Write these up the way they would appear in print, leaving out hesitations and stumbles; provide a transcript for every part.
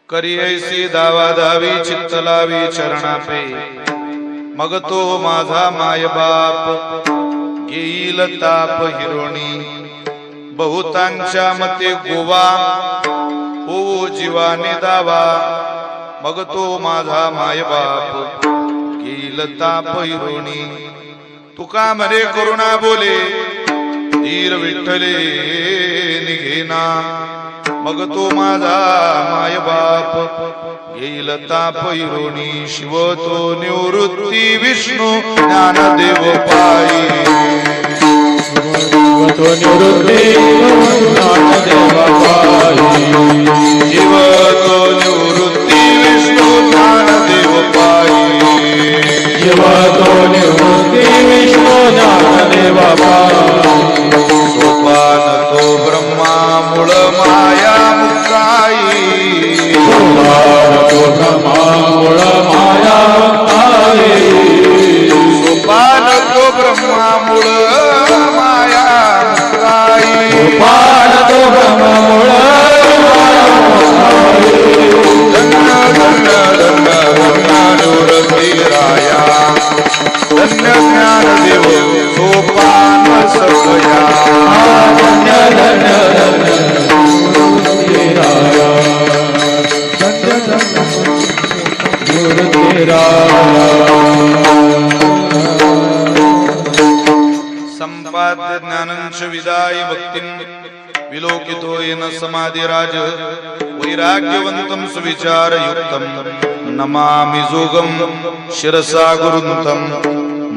करियैसी दावा दावी चित्त लावी चरणापे, मग तो माझा माय बाप घेईल ताप हिरोणी. बहुतांच्या मते गोवा हो जीवाने दावा, मग तो माझा माय बाप घेईल ताप हिरोणी. तुका मरे करुणा बोले धीर विठ्ठले निघेना, मग तो माझा माय बाप घेईल ताप हिरोणी. शिव तो निवृत्ती विष्णू ज्ञानदेव पायी, तो निवृत्ती ज्ञानदेव पायी. शिव तो निवृत्ती विष्णू ज्ञानदेव पायी. शिव तो निवृत्ती विष्णू ज्ञानदेव पायी. सोपान तो ब्रह्मा मूळ माया मुक्ताई, सोपान तो ब्रह्मा मूळ माया मुक्ताई. सोपान तो ब्रह्मा मूळ माया मुक्ताई. सोपान तो ब्रह्मा मूळ माया मुक्ताई. धन्य धन्य धन्य धन्य निवृत्ती राया, धन्य ज्ञानदेव सोपान सखया. धन्य धन्य धन्य निवृत्ती राया, धन्य धन्य निवृत्ती राया. संपाद्य ज्ञानंच विदाय भक्तिं विलोकितो येन समाधिराज. वैराग्यवंतं सुविचारयुक्तं नमामि जोगं शिरसा गुरुन्तं.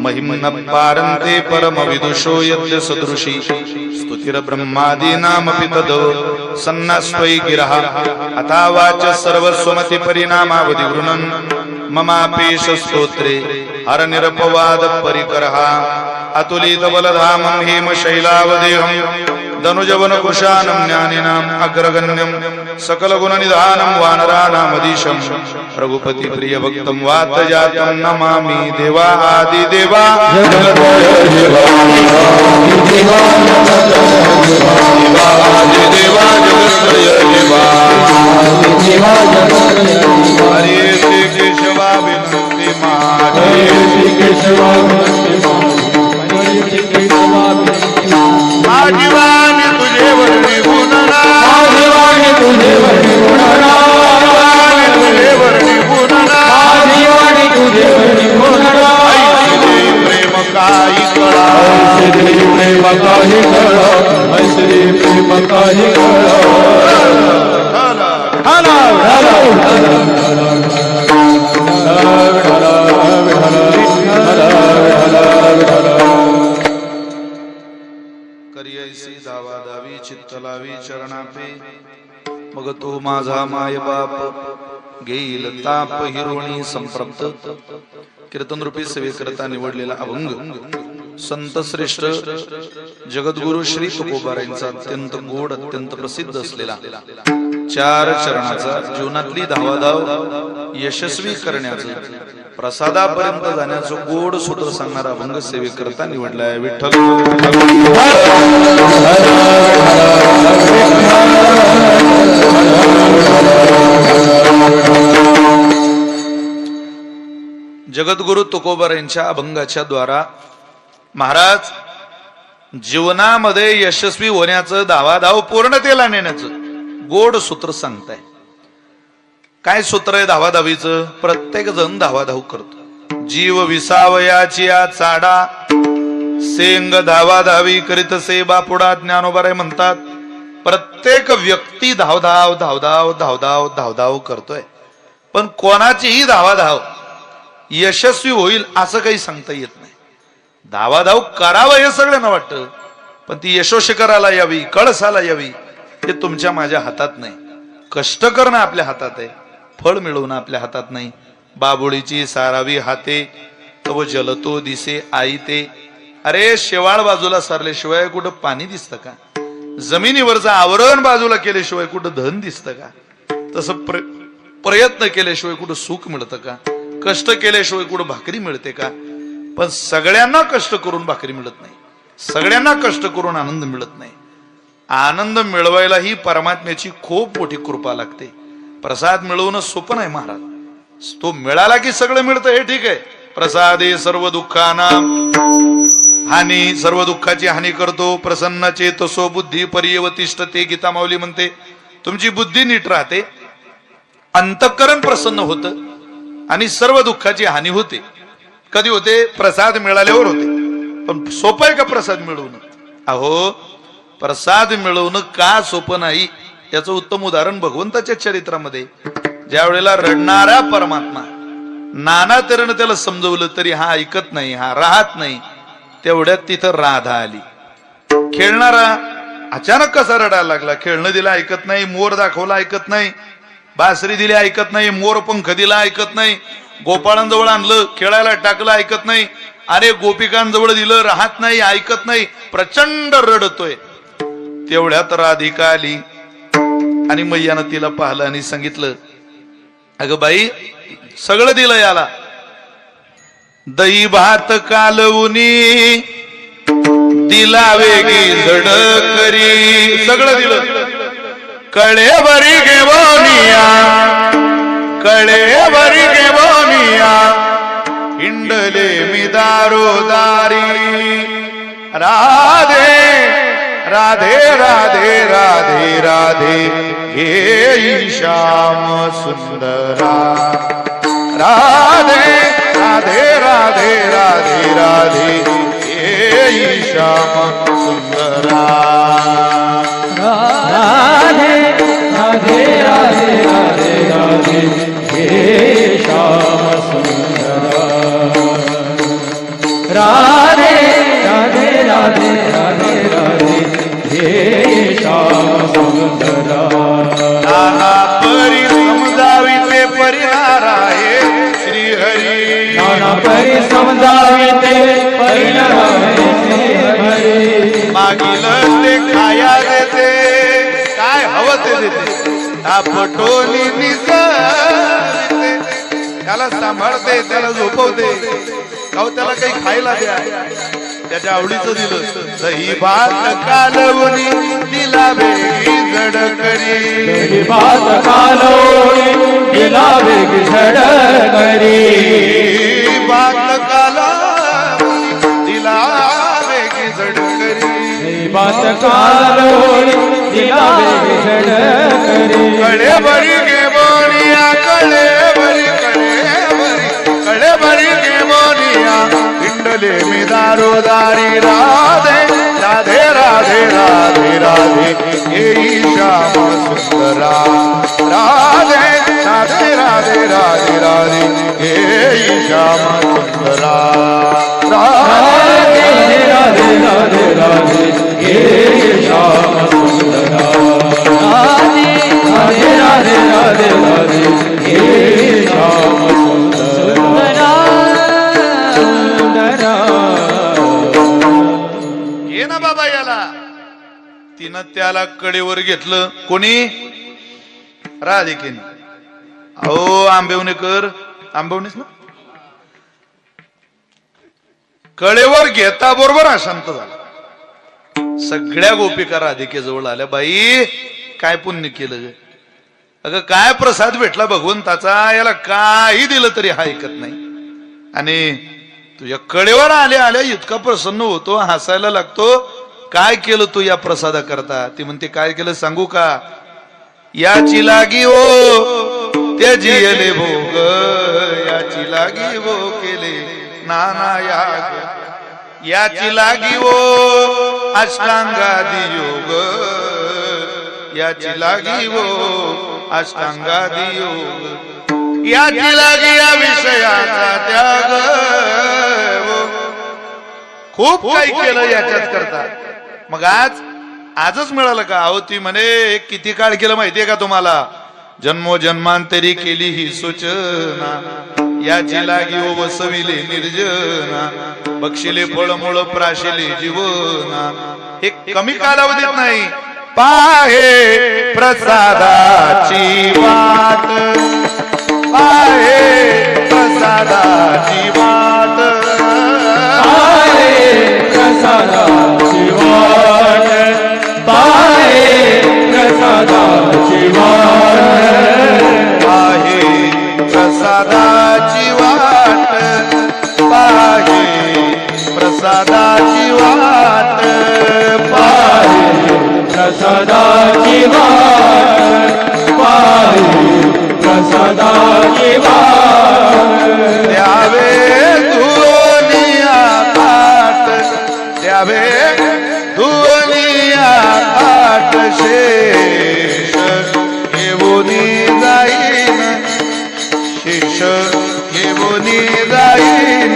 महिम्न पारन्ते परमविदुषो यद्य सदृशी, स्तुतिर् ब्रह्मादीनामपि तद् सन्नास्त्वयि गिरः. अथा वाच सर्वस्वमति परिणामावधि गृह्णन् ममापेश स्तोत्रे हर निरपवाद परिकरः. अतुलित बलधामं हेम शैलावदेहं, धनुजवन कुशानं ज्ञानिनाम् अग्रगण्यं. सकल गुण निधानं वानराणामधीशं, रघुपति प्रिय भक्तं वातजातं नमामि देवा आदिदेवा. जगदय देवा देवा देवा आदिदेवा जगदय देवा. देवा जगदय देवा. हरे श्री केशवा विनंती माझी, हरे श्री केशवा विनंती माझी. हरे श्री केशवा विनंती माझी. माझी वाणी तुझे वर्णी गुणना, माझी वाणी तुझे वर्णी गुणना, वाणी तुझे वर्णी गुणना. माझी वाणी तुझे वर्णी गुणना. ऐसे प्रेम काही कळा, ऐसे प्रेम काही कळा, ऐसे प्रेम काही कळा. हाला हाला करियैसी दावा दावी चित्त लावी चरणापे, मग तो माझा माय बाप घेईल ताप हिरोणी. संप्रप्त कीर्तन रूपी सेवेकरता निवडलेला अभंग संत श्रेष्ठ जगद्गुरु श्री तुकोबारायांचा अत्यंत गोड अत्यंत प्रसिद्ध असलेला 4 चरणाचा जीवनातली धावाधाव यशस्वी करण्याचं प्रसादापर्यंत जाण्याचं गोड सूत्र सांगणारा अभंग सेवेकरता निवडलाय. विठ्ठल जगद्गुरु तुकोबार यांच्या अभंगाच्या द्वारा महाराज जीवनामध्ये यशस्वी होण्याचं धावाधाव पूर्णतेला नेण्याचं गोड सूत्र सांगताय. काय सूत्र आहे धावाधावीचं? प्रत्येक जण धावाधाव करतो. जीव विसावयाची या चाडा, सेंग धावाधावी करीत से बापुडा. ज्ञानोबाराय म्हणतात प्रत्येक व्यक्ती धावधाव धावधाव धावधाव धावधाव करतोय, पण कोणाचीही धावाधाव यशस्वी होईल असं काही सांगता येत नाही. धावाधाव करावं हे सगळ्यांना वाटतं, पण ती यशोशिखराला यावी, कळसाला यावी हे तुमच्या माझ्या हातात नाही. कष्ट करणं आपल्या हातात आहे, फळ मिळवणं आपल्या हातात नाही. बाबुळीची सारावी हाते तव जलतो दिसे आई ते. अरे शेवाळ बाजूला सारल्याशिवाय कुठं पाणी दिसतं का? जमिनीवरचं आवरण बाजूला केल्याशिवाय कुठं धन दिसतं का? तसं प्रयत्न केल्याशिवाय कुठं सुख मिळतं का? कष्ट केल्याशिवाय कुठं भाकरी मिळते का? पण सगळ्यांना कष्ट करून भाकरी मिळत नाही, सगळ्यांना कष्ट करून आनंद मिळत नाही. आनंद मिळवायला ही परमात्म्याची खूप मोठी कृपा लागते. प्रसाद मिळवणं सोपं नाही महाराज. तो मिळाला की सगळं मिळतं हे ठीक आहे. प्रसादे सर्व दुःखाना हानी, सर्व दुःखाची हानी करतो. प्रसन्न चेतसो बुद्धी पर्यवतिष्ठते, गीता माऊली म्हणते. तुमची बुद्धी नीट राहते, अंतःकरण प्रसन्न होतं आणि सर्व दुःखाची हानी होते. कधी होते? प्रसाद मिळाल्यावर होते. पण सोपं आहे का प्रसाद मिळवणं? अहो, प्रसाद मिळवणं का सोपं नाही याचं उत्तम उदाहरण भगवंताच्या चरित्रामध्ये. ज्या वेळेला रडणारा परमात्मा नाना तऱ्हेनं त्याला समजवलं तरी हा ऐकत नाही, हा राहत नाही, तेवढ्यात तिथं राधा आली. खेळणारा अचानक कसा रडायला लागला? खेळणं दिलं ऐकत नाही, मोर दाखवला ऐकत नाही, बासरी दिली ऐकत नाही, मोर पंख दिला ऐकत नाही, गोपाळांजवळ आणलं खेळायला टाकलं ऐकत नाही, अरे गोपिकांजवळ दिलं राहत नाही, ऐकत नाही, प्रचंड रडतोय. तेवढ्यात राधिका आली आणि मैयानं तिला पाहिलं आणि सांगितलं, अगं बाई, सगळं दिलं याला, दही भात कालवुनी दिला वेगी झड करी, सगळं दिलं. कळे बरी घेवनिया, कळे बरी घेवनिया, हिंडले मी दारोदारी, राधे राधे राधे राधे राधे हे श्याम सुंदरा, राधे राधे राधे राधे राधे हे श्याम सुंदरा, राधे राधे राधे राधे राधे हे श्याम सुंदरा, राधे राधे राधे राधे राधे हे श्याम सुंदरा. नाना परी समजाविते परिहार आहे श्रीहरी, नाना परी समजाविते परिहार आहे श्रीहरी, मागील ते खाया देते, काय हवं ते देते, पटोली निसरते, त्याला सांभाळते, त्याला झोपवते, त्याला काही खायला द्या, त्याच्या आवडीचं दिलं. दही भात कालवणी दिला वेगी झड करी, दही भात कालवणी दिला वेगी झड करी, भात कालवणी दिला वेगी झड करी, दही भात कालवणी दिला वेगी झड करी, कळे बरी घेवनिया, कळे बरी, कळे बरी घेवनिया, हिंडले मी दारोदारी, राधे राधे राधे राधे राधे हे श्याम सुंदरा, राधे राधे राधे राधे राधे हे श्याम सुंदरा, राधे राधे राधे राधे हे श्याम सुंदरा, राधे राधे राधे राधे राधे हे श्याम सुंदरा, सुंदरा. घे ना बाबा याला. तिनं त्याला कडेवर घेतलं. कोणी? राधिकेने. अहो आंबेवणेकर, आंबवणेच ना, कडेवर घेता बरोबर अशांत झाला. सगळ्या गोपिका राधिकेजवळ आल्या. बाई, काय पुण्य केलं ग? अगं काय प्रसाद भेटला भगवंताचा, याला काही दिलं तरी हा ऐकत नाही. आणि तुझ्या कडेवर आल्या आल्या इतका प्रसन्न होतो, हसायला लागतो. काय केलं तू या प्रसादा करता? ती म्हणते, काय केलं सांगू का? याची लागी ओ ते जियले भोग, याची लागी वो केले नाना याग, याची लागी ओ अष्टांगादी योग, याची लागी वो अष्टांगादी योग, याची लागी या विषयाचा त्याग. खूप काही केलं याच्याच करता. मग आजच मिळालं का? अहो ती म्हणे, किती काळ केलं माहितीये का तुम्हाला? जन्मोजन्मांतरी केली ही सूचना, याची लागी ओ वसविले निर्जना, बक्षिले फळमुळ प्राशिले जीवना. हे कमी कालावधीत नाही, पाहे प्रसादाची वाट, पाहे प्रसादाची वाट, पाहे प्रसादाची वाट, पाहे प्रसादाची वाट, घेऊनी जाईन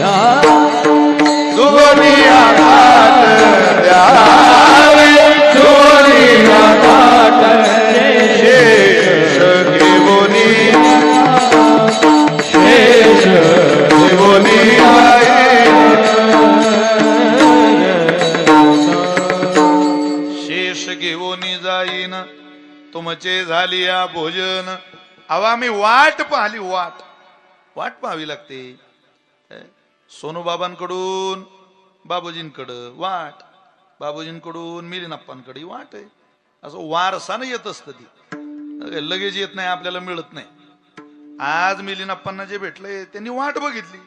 या दोन्ही हात द्यावे दोन्ही ताट रे शेष घेऊनी शेष घेऊनी शेष घेऊनी जाईन तुमचे झाली या भोजन. अवा मी वाट पाहिली वाट पाहावी लागते. सोनूबाबांकडून बाबूजींकडं वाट, बाबूजींकडून मिलिंदप्पांकडे वाट आहे. असं वारसानं येत असतं ती, लगेच येत नाही, आपल्याला मिळत नाही. आज मिलिंदप्पांना जे भेटलंय त्यांनी वाट बघितली,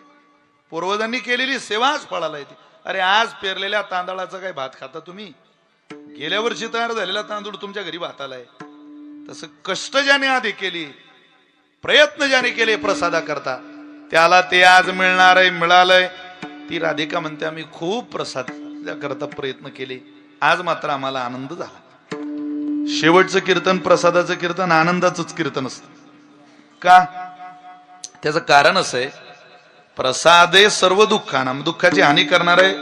पूर्वजांनी केलेली सेवाच फळाला येते. अरे आज पेरलेल्या तांदळाचा काय भात खाता तुम्ही? गेल्या वर्षी तयार झालेला तांदूळ तुमच्या घरी भाताला आहे. तसं कष्ट ज्याने आधी केली, प्रयत्न ज्याने केले प्रसादा करता, त्याला ते आज मिळणार आहे, मिळालंय. ती राधिका म्हणते आम्ही खूप प्रसाद करता प्रयत्न केले, आज मात्र आम्हाला आनंद झाला. शेवटचं कीर्तन, प्रसादाचं कीर्तन आनंदाचंच कीर्तन असतं. का? त्याचं कारण असं आहे, प्रसादे सर्व दुःखाना, दुःखाची हानी करणारे.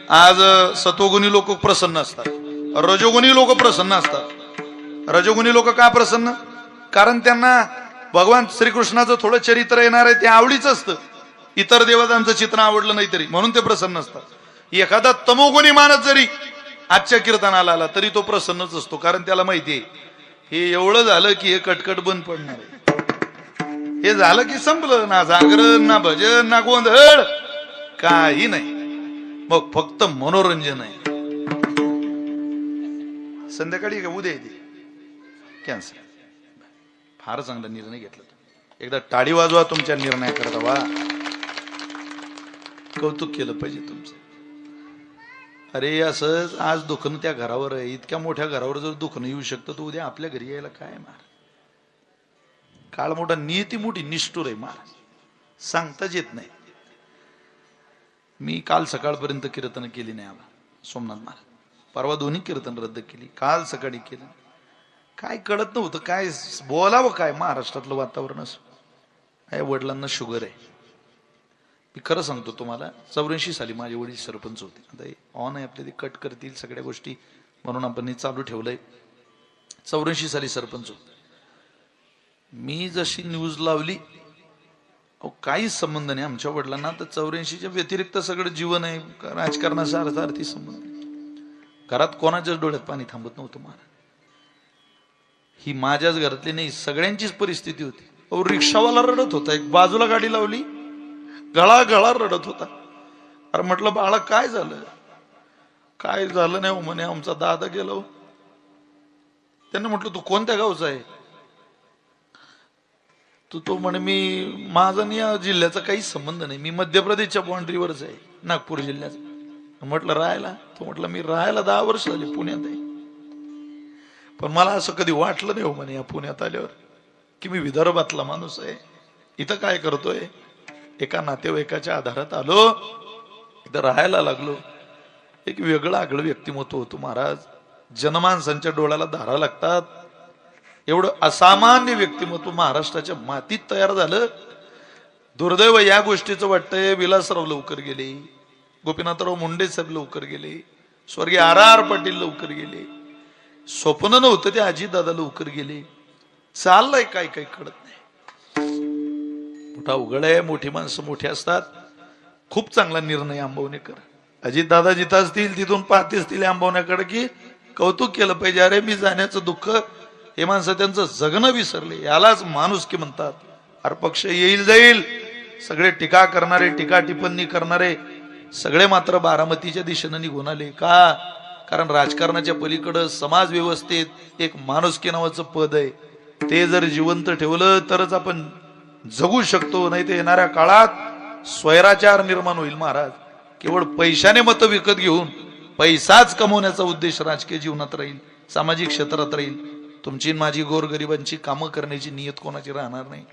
आज सत्वगुणी लोक प्रसन्न असतात, रजोगुणी लोक प्रसन्न असतात. रजोगुणी लोक का प्रसन्न? कारण त्यांना भगवान श्रीकृष्णाचं थोडं चरित्र येणार आहे, ते आवडीच असतं. इतर देवतांचं चित्र आवडलं नाही तरी, म्हणून ते प्रसन्न असतात. एखादा तमोगुणी माणूस जरी आजच्या कीर्तनाला आला तरी तो प्रसन्नच असतो, कारण त्याला माहिती आहे हे एवढं झालं की हे कटकट बंद पडणार आहे. हे झालं की संपलं, ना जागरण, ना भजन, ना गोंधळ, काही नाही. मग फक्त मनोरंजन आहे. संध्याकाळी का उद्या येते कॅन्सल. फार चांगला निर्णय घेतला. एकदा टाळी वाजवा तुमच्या निर्णय करता. वा, कौतुक केलं पाहिजे तुमचं. अरे असंच आज दुखणं त्या घरावर आहे. इतक्या मोठ्या घरावर जर दुखणं येऊ शकतं तर उद्या आपल्या घरी यायला काय मार? काळ मोठा, नियती मोठी, निष्ठुर आहे महाराज, सांगताच येत नाही. मी काल सकाळपर्यंत कीर्तन केली नाही आबा सोमनाथ महाराज. परवा दोन्ही कीर्तन रद्द केली, काल सकाळी केलं. काय कळत नव्हतं, काय बोलावं काय. महाराष्ट्रातलं वातावरण असं. वडिलांना शुगर आहे. मी खरं सांगतो तुम्हाला, 84 साली माझे वडील सरपंच होते. आता ऑन आहे आपले, ते कट करतील सगळ्या गोष्टी म्हणून आपण हे चालू ठेवलंय. 84 साली सरपंच होते. मी जशी न्यूज लावली, काहीच संबंध नाही आमच्या वडिलांना. तर 84च्या व्यतिरिक्त सगळं जीवन आहे, राजकारणाचा अर्थार्थी संबंध नाही. घरात कोणाच्याच डोळ्यात पाणी थांबत नव्हतं महाराज. ही माझ्याच घरातली नाही, सगळ्यांचीच परिस्थिती होती. रिक्षावाला रडत होता, एक बाजूला गाडी लावली, गळा गळा रडत होता. अरे म्हटलं बाळा काय झालं? काय झालं नाही म्हणे, आमचा दादा गेलो. त्यांना म्हटलं तू कोणत्या गावचा आहे? तो म्हणे मी, माझा आणि या जिल्ह्याचा काही संबंध नाही, मी मध्य प्रदेशच्या बाउंड्रीवरच आहे, नागपूर जिल्ह्याचा. म्हटलं राहायला? तो म्हटलं मी राहायला 10 वर्ष झाली पुण्यात आहे, पण मला असं कधी वाटलं नाही हो म्हणे या पुण्यात आल्यावर की मी विदर्भातला माणूस आहे, इथं काय करतोय. एका नातेवाईकाच्या आधारात आलो, इथं राहायला लागलो. एक वेगळं आगळं व्यक्तिमत्व होतं महाराज. जनमानसांच्या डोळ्याला धारा लागतात. एवढं असामान्य व्यक्तिमत्व महाराष्ट्राच्या मातीत तयार झालं. दुर्दैव या गोष्टीचं वाटतंय, विलासराव लवकर गेले, गोपीनाथराव मुंडे साहेब लवकर गेले, स्वर्गीय R.R. पाटील लवकर गेले. स्वप्न नव्हतं ते अजितदादा लवकर गेले. चाललंय काय काय कळत नाही. मोठा उघड आहे, मोठी माणसं मोठी असतात. खूप चांगला निर्णय आंबवणेकर. अजितदादा जिथं असतील तिथून पाहत असतील आंबवण्याकडे की कौतुक केलं पाहिजे. अरे मी जाण्याचं दुःख, हे माणसं त्यांचं जगणं विसरले. यालाच माणुसकी म्हणतात. अरे पक्ष येईल जाईल, सगळे टीका करणारे, टीका टिप्पणी करणारे सगळे मात्र बारामतीच्या दिशेनं निघून आले. का? कारण राजकारणाच्या पलीकडं समाज व्यवस्थेत एक माणुसकी नावाचं पद आहे. ते जर जिवंत ठेवलं तरच आपण जगू शकतो, नाही तर येणाऱ्या काळात स्वैराचार निर्माण होईल महाराज. केवळ पैशाने मतं विकत घेऊन पैसाच कमवण्याचा उद्देश राजकीय जीवनात राहील, सामाजिक क्षेत्रात राहील. तुमची माझी गोरगरिबांची कामं करण्याची नियत कोणाची राहणार नाही.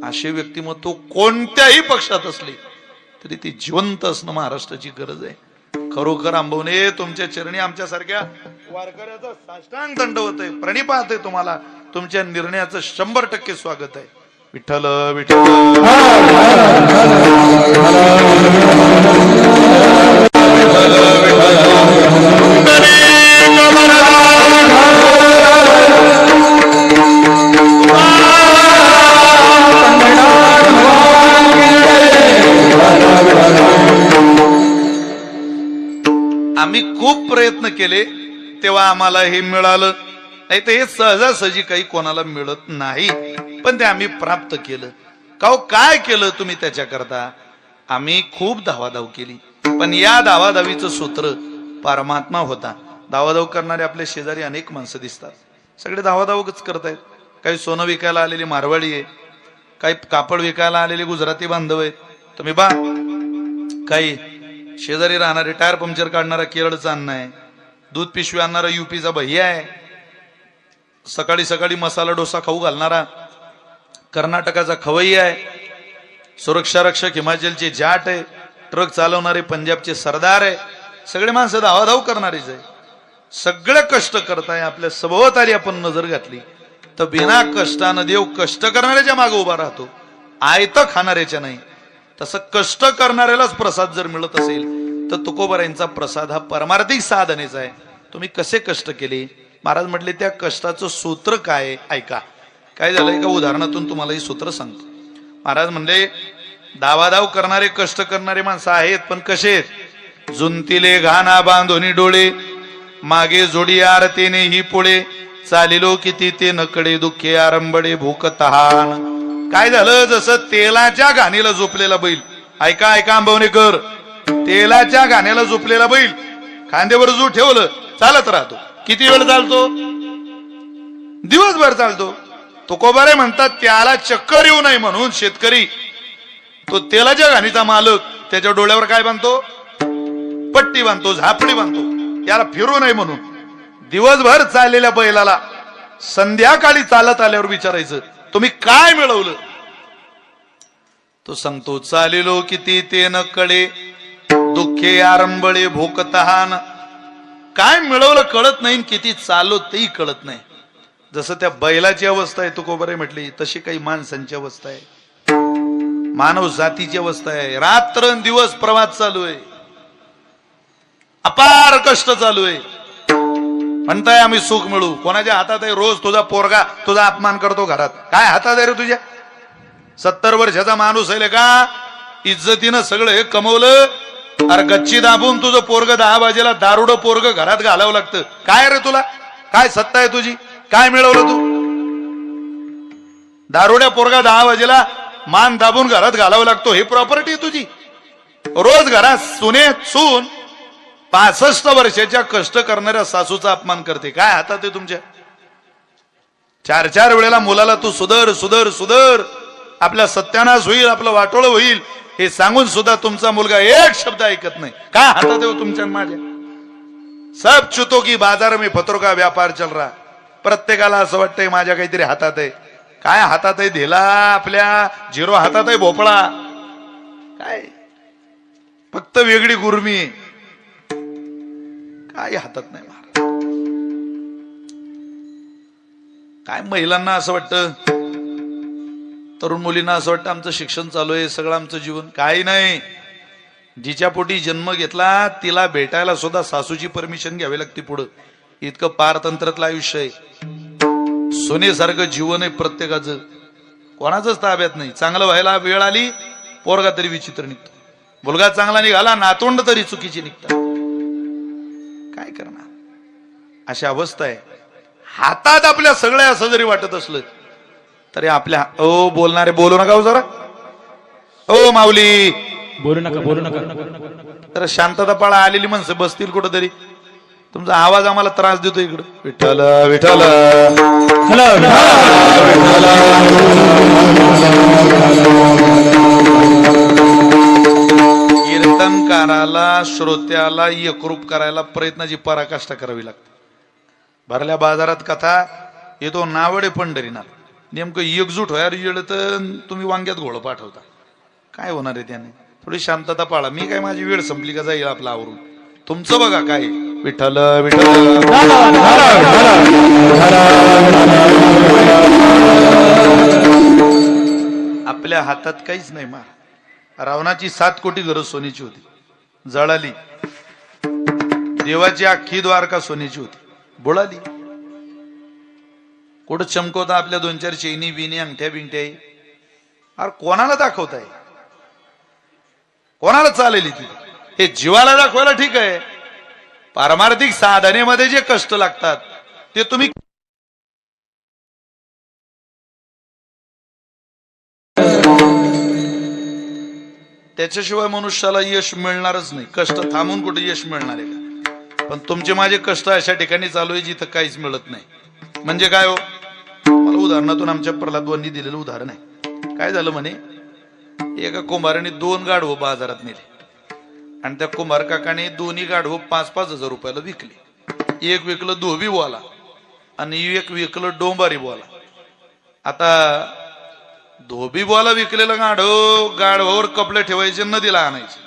असे व्यक्तिमत्व कोणत्याही पक्षात असले तरी ते जिवंत असणं महाराष्ट्राची गरज आहे. खरोखर आंबवणे, तुमच्या चरणी आमच्यासारख्या वारकऱ्याचा साष्टांग दंडवत आहे, प्रणिपात आहे. तुम्हाला तुमच्या निर्णयाचं 100% स्वागत आहे. विठ्ठल विठ्ठल आम्ही खूप प्रयत्न केले तेव्हा आम्हाला हे मिळालं, नाही तर हे सहजासहजी काही कोणाला मिळत नाही, पण ते आम्ही प्राप्त केलं. काय केलं तुम्ही त्याच्याकरता? आम्ही खूप धावाधाव केली, पण या धावाधावीचं सूत्र परमात्मा होता. धावाधाव करणारे आपले शेजारी अनेक माणसं दिसतात, सगळे धावाधावच करतायत. काही सोनं विकायला आलेली मारवाडी आहे, काही कापड विकायला आलेले गुजराती बांधव आहेत. तुम्ही बा, काही शेजारी राहणारे टायर पंक्चर काढणारा केरळचा अण्णा आहे, दूध पिशवी आणणारा युपीचा भैया आहे, सकाळी सकाळी मसाला डोसा खाऊ घालणारा कर्नाटकाचा खवैया आहे, सुरक्षा रक्षक हिमाचलचे जाट आहे, ट्रक चालवणारे पंजाबचे सरदार आहे. सगळे माणसं धावाधाव करणारेच आहे, सगळे कष्ट करताय. आपल्या सभोवताली आपण नजर घातली तर बिना कष्टानं देव कष्ट करणाऱ्याच्या मागे उभा राहतो, आयतं खाणाऱ्याच्या नाही. तसं कष्ट करणाऱ्यालाच प्रसाद जर मिळत असेल तर तुकोबारायांचा प्रसाद हा परमार्थिक साधनेचा आहे. तुम्ही कसे कष्ट केले? महाराज म्हटले त्या कष्टाचं सूत्र काय? ऐका, काय झालंय का उदाहरणातून तुम्हाला हे सूत्र सांगतो. महाराज म्हणले धावाधाव करणारे कष्ट करणारे माणसं आहेत, पण कसे आहेत? जुंतिले घाना बांधोनी डोळे, मागे जोडी आरतीने ही पोळे, चालिलो किती ते नकडे दुःखे आरंबडे भूक तहान. काय झालं? जसं तेलाच्या घाणीला झोपलेला बैल, ऐका ऐका आंबवणेकर, तेलाच्या घाण्याला झोपलेला बैल खांद्यावर जो ठेवलं चालत राहतो. किती वेळ चालतो? दिवसभर चालतो. तुकोबारे म्हणतात त्याला चक्कर येऊ नये म्हणून शेतकरी तो तेलाच्या घाणीचा मालक त्याच्या डोळ्यावर काय बांधतो? पट्टी बांधतो, झापडी बांधतो, याला फिरू नये म्हणून. दिवसभर चाललेल्या बैलाला संध्याकाळी चालत आल्यावर विचारायचं तुम्ही काय मिळवलं? तो सांगतो चालिलो किती ते न कळे दुःखे आरंबळे भूक तहान. काय मिळवलं कळत नाही, किती चाललो तेही कळत नाही. जसं त्या बैलाची अवस्था आहे तुकोबारे म्हटली, तशी काही माणसांची अवस्था आहे, मानव जातीची अवस्था आहे. रात्रंदिवस प्रवास चालू आहे, अपार कष्ट चालू आहे. म्हणताय आम्ही सुख मिळू, कोणाच्या हातात आहे? रोज तुझा पोरगा तुझा अपमान करतो घरात. काय हातात आहे रे तुझ्या? 70 वर्षाचा माणूस आहे का? इज्जतीनं सगळं हे कमवलं, अरे गच्ची दाबून तुझं पोरग 10 वाजेला दारुडं पोरग घरात घालावं लागतं. काय रे तुला काय सत्ता आहे तुझी? काय मिळवलं तू? दारुड्या पोरगा 10 वाजेला मान दाबून घरात घालावं लागतो, हे प्रॉपर्टी तुझी? रोज घरात सुने सून 65 वर्षाच्या कष्ट करणाऱ्या सासूचा अपमान करते. काय हातात आहे तुमच्या? 4-4 वेळेला मुलाला तू सुधर सुधर सुधर, आपला सत्यानाश होईल, आपलं वाटोळं होईल हे सांगून सुद्धा तुमचा मुलगा एक शब्द ऐकत नाही. काय हातात आहे तुमच्या माझ्या? सब चुतो की बाजार में फतरो का व्यापार चल रहा. प्रत्येकाला असं वाटतंय माझ्या काहीतरी हातात आहे. काय हातात आहे? धेला आपल्या झिरो हातात आहे भोपळा. काय फक्त वेगळी गुरमी, काय हातात नाही महाराज. काय महिलांना असं वाटतं, तरुण मुलींना असं वाटतं आमचं शिक्षण चालू आहे, सगळं आमचं जीवन. काही नाही. जिच्या पोटी जन्म घेतला तिला भेटायला सुद्धा सासूची परमिशन घ्यावी लागते पुढं. इतकं पारतंत्रातलं आयुष्य आहे. सोनेसारखं जीवन आहे प्रत्येकाचं, कोणाचंच ताब्यात नाही. चांगलं व्हायला वेळ आली पोरगा तरी विचित्र निघतो, मुलगा चांगला निघाला नातोंड तरी चुकीची निघतात. काय करणार? अशी अवस्था आहे. हातात आपल्या सगळ्या असं जरी वाटत असलं तरी आपल्या बोलणारे बोलू नका हो जरा. ओ माऊली बोलू नका बोलू नका. तर शांतता पाळा. आलेली माणसं बसतील कुठंतरी, तुमचा आवाज आम्हाला त्रास देतो इकडं. विठ्ठल विठ्ठल कीर्तनकाराला श्रोत्याला एकरूप करायला प्रयत्नाची पराकाष्ठा करावी लागते. भरल्या बाजारात कथा येतो नावडे पंढरीनाथ, नेमकं एकजूट व्हायला गेलं तर तुम्ही वांग्यात घोळ पाठवता. काय होणार आहे त्याने? थोडी शांतता पाळा. मी काय माझी वेळ संपली का जाईल आपला आवरून. तुमचं बघा काय. विठ्ठल विठ्ठल आपल्या हातात काहीच नाही मार. रावणाची 7 कोटी घरं सोन्याची होती, जळाली. देवाची अख्खी द्वारका सोन्याची होती, बुडाली. कुठं चमकवता आपल्या 2-4 चैनी बिनी अंगठ्या बिंगठ्या? अरे कोणाला दाखवताय? कोणाला चालेल ती? हे जीवाला दाखवायला ठीक आहे. पारमार्थिक साधनेमध्ये जे कष्ट लागतात ते तुम्ही त्याच्याशिवाय मनुष्याला यश मिळणारच नाही. कष्ट थांबून कुठे यश मिळणार आहे का? पण तुमचे माझे कष्ट अशा ठिकाणी चालू आहे जिथं काहीच मिळत नाही. म्हणजे काय हो, मला उदाहरणातून आमच्या प्रल्हादवांनी दिलेलं उदाहरण आहे. काय झालं म्हणे, एका कुंभाराने 2 गाढवं बाजारात नेले आणि त्या कुंभार काकाने दोन्ही गाढवं 5-5 हजार रुपयाला विकले. एक विकलं धोबी बोला आणि एक विकलं डोंबारी बोला. आता धोबी बोला विकलेलं गाढवावर कपडे ठेवायचे, नदीला आणायचे.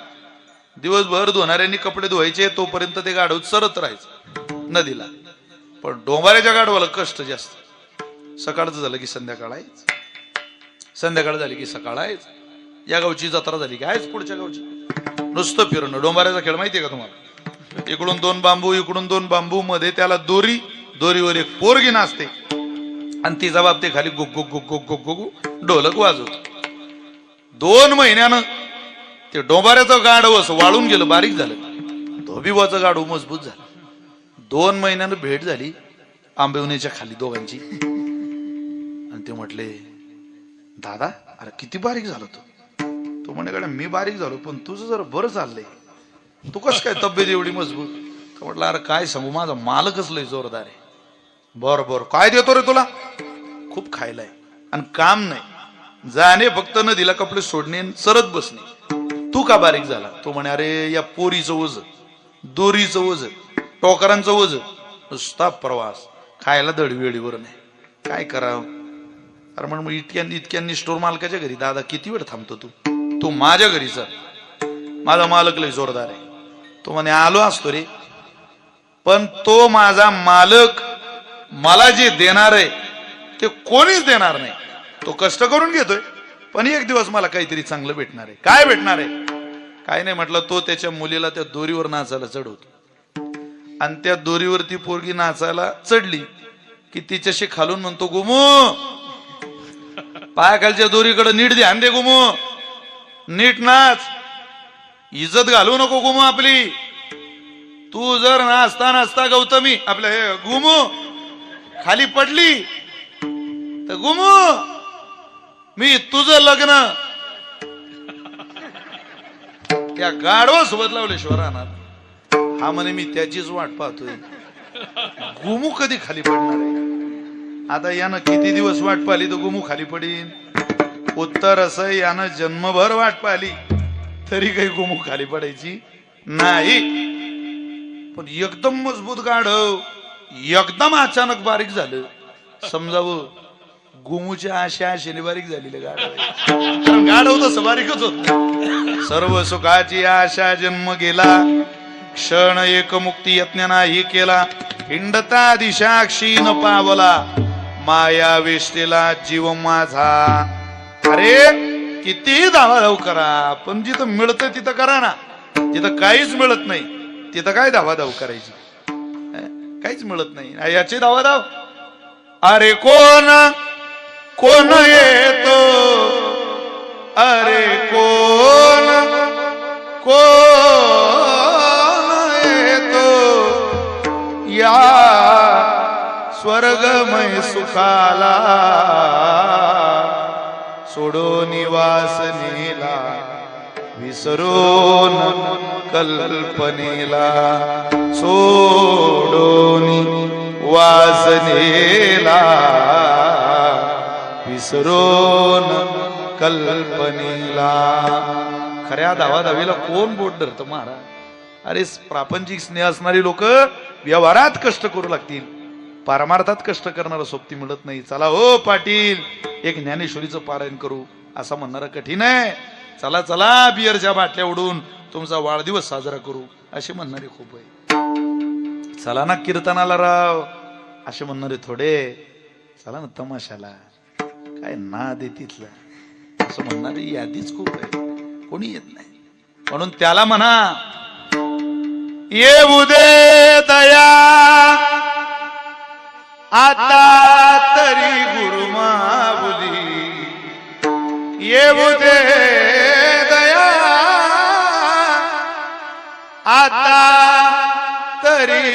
दिवसभर धुणाऱ्यांनी कपडे धुवायचे, तोपर्यंत ते गाढव चरत राहायचं नदीला. पण डोंबाऱ्याच्या गाढवाला कष्ट जास्त. सकाळचं झालं की संध्याकाळ आहेच, संध्याकाळ झाली की सकाळ आहेच. या गावची जत्रा झाली की आहेच पुढच्या गावची. नुसतं फिरणं. डोंबाऱ्याचा खेळ माहितीये का तुम्हाला? इकडून 2 बांबू, इकडून 2 बांबू, मध्ये त्याला दोरी, दोरीवर एक पोरगी नाचते आणि तिचा बाप ते खाली गुग गुग गुग गुग गुग गुग ढोलक वाजवतो. 2 महिन्यानं ते डोंबाऱ्याचं गाढव असं वाळून गेलं, बारीक झालं. धोबीबाचं गाढव मजबूत झालं. 2 महिन्यानं भेट झाली आंबेवणीच्या खाली दोघांची. आणि ते म्हटले, दादा अरे किती बारीक झालं तू? तो म्हणे, कडे मी बारीक झालो पण तुझं जरा बरं चाललंय, तू कस काय तब्येत एवढी मजबूत? तो म्हटलं, अरे काय सांगू, माझा मालकच लय जोरदार आहे. बर बर, काय देतो रे तुला? खूप खायलाय आणि काम नाही, जाणे फक्त नदीला कपडे सोडणे, सरत बसणे. तू का बारीक झाला? तो म्हणे, अरे या पोरीचं ओझ, दोरीचं ओझ, टोकरांचं ओझ, नुसता प्रवास, खायला दडवेळीवर नाही, काय करावं? अरे म्हण, इतक्यांनी स्टोर मालकाच्या घरी दादा किती वेळ थांबतो तू? तू माझ्या घरी चल, माझा मालक लय जोरदार आहे. तो म्हणे, आलो असतो रे, पण तो माझा मालक मला जे देणार आहे ते कोणीच देणार नाही. तो कष्ट करून घेतोय पण एक दिवस मला काहीतरी चांगलं भेटणार आहे. काय भेटणार आहे? काय नाही म्हटलं, तो त्याच्या मुलीला त्या दोरीवर नाचायला चढवतो आणि त्या दोरीवरती पोरगी नाचायला चढली की तिच्याशी खालून म्हणतो, गुमू पायाखालच्या दोरीकडे नीट ध्यान दे, गुमू नीट नाच, इज्जत घालू नको गुमू आपली. तू जर नाचता नाचता गौतमी आपल्या हे गुमू खाली पडली तर गुमू मी तुझं लग्न त्या गाढवा सोबत लावल्याशिवाय राहणार. हा म्हणे, मी त्याचीच वाट पाहतोय, गुमू कधी खाली पडणार आहे? आता यानं किती दिवस वाट पाहिली तर गुमू खाली पडीन? उत्तर असं, यानं जन्मभर वाट पाहिली तरी काही गुमू खाली पडायची नाही. पण एकदम मजबूत गाढव एकदम अचानक बारीक झालं, समजावं गुमूच्या आशेने बारीक झालेलं गाढव. गाढव तसं बारीकच होत. सर्व सुखाची आशा जन्म गेला, क्षण एक मुक्ती यत्न नाही केला. हिंडता दिशा क्षीण पावला, माया वेष्टेला जीव माझा. अरे किती धावाधाव करा, पण जिथं मिळतं तिथं करा ना. जिथं काहीच मिळत नाही तिथं काय धावाधाव करायची? काहीच मिळत नाही याची धावाधाव. अरे कोण कोण येतो, अरे कोण कोण येतो या स्वर्गमय सुखाला, सोडून वासनेला विसरून कल्पनेला, सोडून वासनेला विसरून कल्पनेला. खऱ्या धावाधावीला कोण बोट धरत महाराज? अरे प्रापंचिक स्नेह असणारी लोक व्यवहारात कष्ट करू लागतील, पारमार्थात कष्ट करणारा सोबती मिळत नाही. चला हो पाटील, एक ज्ञानेश्वरीचं पारायण करू असं म्हणणारं कठीण आहे. चला चला बियरच्या बाटल्या उडून तुमचा वाढदिवस साजरा करू असे म्हणणारे खूप आहे. चला ना कीर्तनाला राव असे म्हणणारे थोडे. चला ना तमाशाला, काय नाद आहे तिथला, असं म्हणणारी यादीच खूप आहे, कोणी येत नाही. म्हणून त्याला म्हणा, येऊ दे दया आता तरी गुरु माऊली, येऊ दे दया आता तरी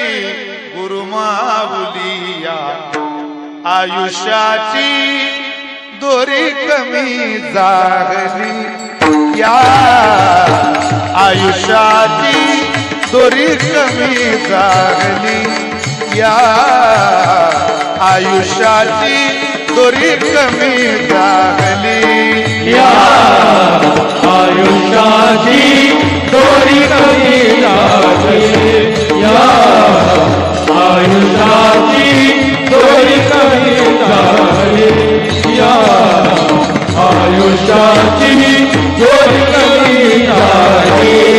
गुरु माऊली, या आयुष्याची दोरी कमी जागली, या आयुष्याची दोरी कमी जागली, या आयुष्याची दोरी कमी जागली, या आयुष्याची दोरी कमी लागली, या आयुष्याची दोरी कमी लागली, या आयुष्याची दोरी कमी लागली.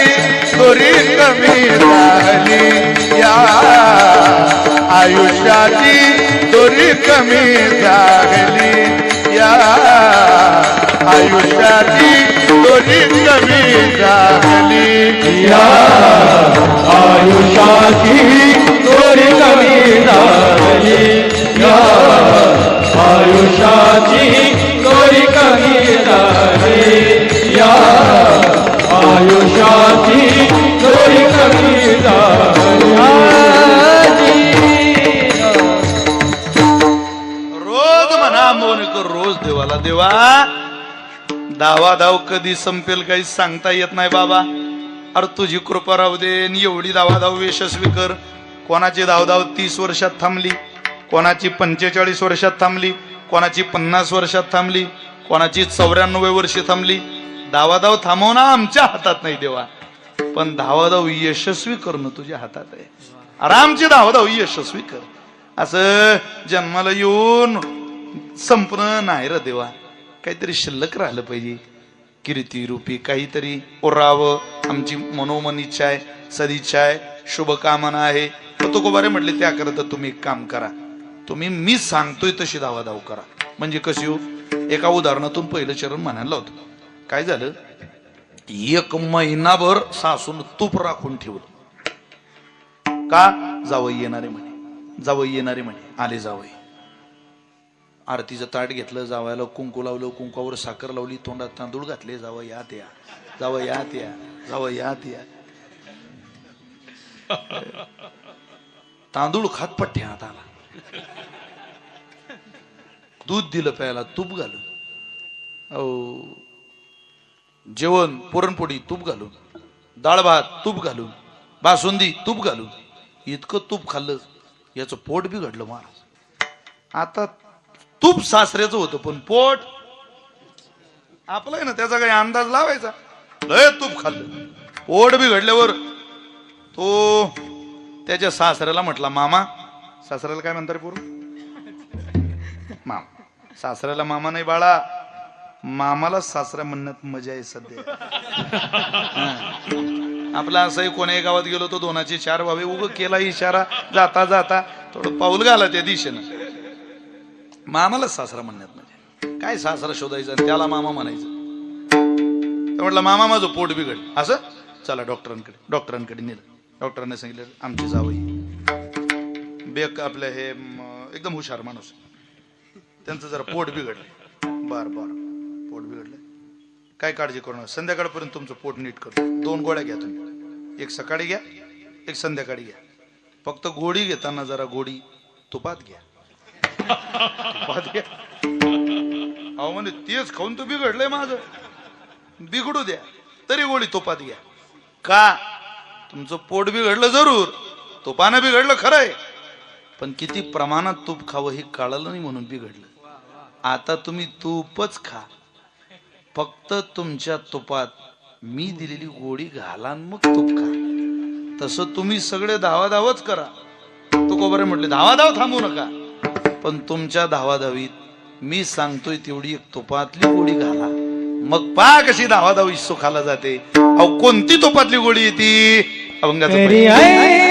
आयुष्याची दोरी कमी झाली, या आयुष्याची दोरी कमी झाली, या आयुष्याची दोरी कमी झाली, या आयुष्याची दोरी कमी झाली, या आयुष्याची दोरी कमी झाली, या आयुष्याची दोरी कमी झाली. रोज म्हणा मोनिकर, रोज देवाला, देवा दावा धाव कधी संपेल काही सांगता येत नाही बाबा, अरे तुझी कृपा राहू दे, एवढी दावा धाव यशस्वी कर. कोणाची धावधाव 30 वर्षात थांबली, कोणाची 45 वर्षात थांबली, कोणाची 50 वर्षात थांबली, कोणाची 94 वर्षे थांबली. धावाधाव थांबवणं आमच्या हातात नाही देवा, पण धावाधाव यशस्वी करणं तुझ्या हातात आहे. आरामची धावाधाव यशस्वी कर. असं जन्माला येऊन संपणं नाही र देवा, काहीतरी शिल्लक राहिलं पाहिजे, कीर्ती रूपी काहीतरी ओरावं. आमची मनोमन इच्छा आहे, सदिच्छा आहे, शुभकामना आहे. तुकोबारे म्हटले त्याकरता तुम्ही एक काम करा, तुम्ही मी सांगतोय तशी धावाधाव करा. म्हणजे कशी हो, एका उदाहरणातून पहिलं चरण म्हणायला होतं. काय झालं, 1 महिनाभर सासून तूप राखून ठेवलं. का? जावई येणारे म्हणे, जावई येणारे म्हणे. आले जावई, आरतीचं ताट घेतलं, जावयाला कुंकू लावलं, कुंकावर साखर लावली, तोंडात तांदूळ घातले. जावई यात या, जावई यात या, जावई यात या. तांदूळ खात पठ्ठ्या हात आला, दूध दिलं प्यायला, तूप घालून. अहो जेवण पुरणपोळी तूप घालून, डाळ भात तूप घालून, बासुंदी तूप घालून. इतकं तूप खाल्लं याचं पोट बिघडलं महाराज. आता तूप सासऱ्याचं होतं, पण पोट आपलं आहे ना, त्याचा काही अंदाज लावायचा. लय तूप खाल्लं, पोट बिघडल्यावर तो त्याच्या सासऱ्याला म्हटला, मामा. सासऱ्याला काय म्हणतात पूर्व? मामा. सासऱ्याला मामा नाही बाळा, मामाला सासरा म्हणण्यात मजा आहे सध्या. आपला असंही कोण्याही गावात गेलो तो 2चे 4 व्हावे, उग केला इशारा, जाता जाता थोडं पाऊल घाला त्या दिशेनं. मामाला सासरा म्हणण्यात मजा. काय सासरा शोधायचं त्याला मामा म्हणायचं. म्हटलं मामा माझं पोट बिघड, असं चला डॉक्टरांकडे. डॉक्टरांकडे नेलं. डॉक्टरांनी सांगितलं आमची जावई बेक आपलं हे एकदम हुशार माणूस, त्यांचं जरा पोट बिघडलं. बर पोट बिघडलं, काय काळजी करू नका, संध्याकाळपर्यंत तुमचं पोट नीट करतो. 2 गोळ्या घ्या तुम्ही, एक सकाळी घ्या, एक संध्याकाळी घ्या. फक्त गोळी घेताना जरा गोळी तुपात घ्या. तुपात घ्या. अहो म्हणजे तेच खाऊन तर बिघडलंय माझं, बिघडू द्या तरी गोळी तुपात घ्या. का? तुमचं पोट बिघडलं जरूर, तुपानं बिघडलं खरंय, पण किती प्रमाणात तूप खावं हे कळलं नाही म्हणून बिघडलं. आता तुम्ही तूपच खा, फक्त तुमच्या तुपात मी दिलेली गोडी घाला आणि मग तूप खा. तसं तुम्ही सगळे धावाधावच करा. तुकोबारे म्हटले धावाधाव थांबू नका, पण तुमच्या धावाधावीत मी सांगतोय तेवढी एक तुपातली गोडी घाला, मग पा कशी धावाधावी सुखाला जाते. अहो कोणती तुपातली गोडी येते? अभंगाचं पहिलं.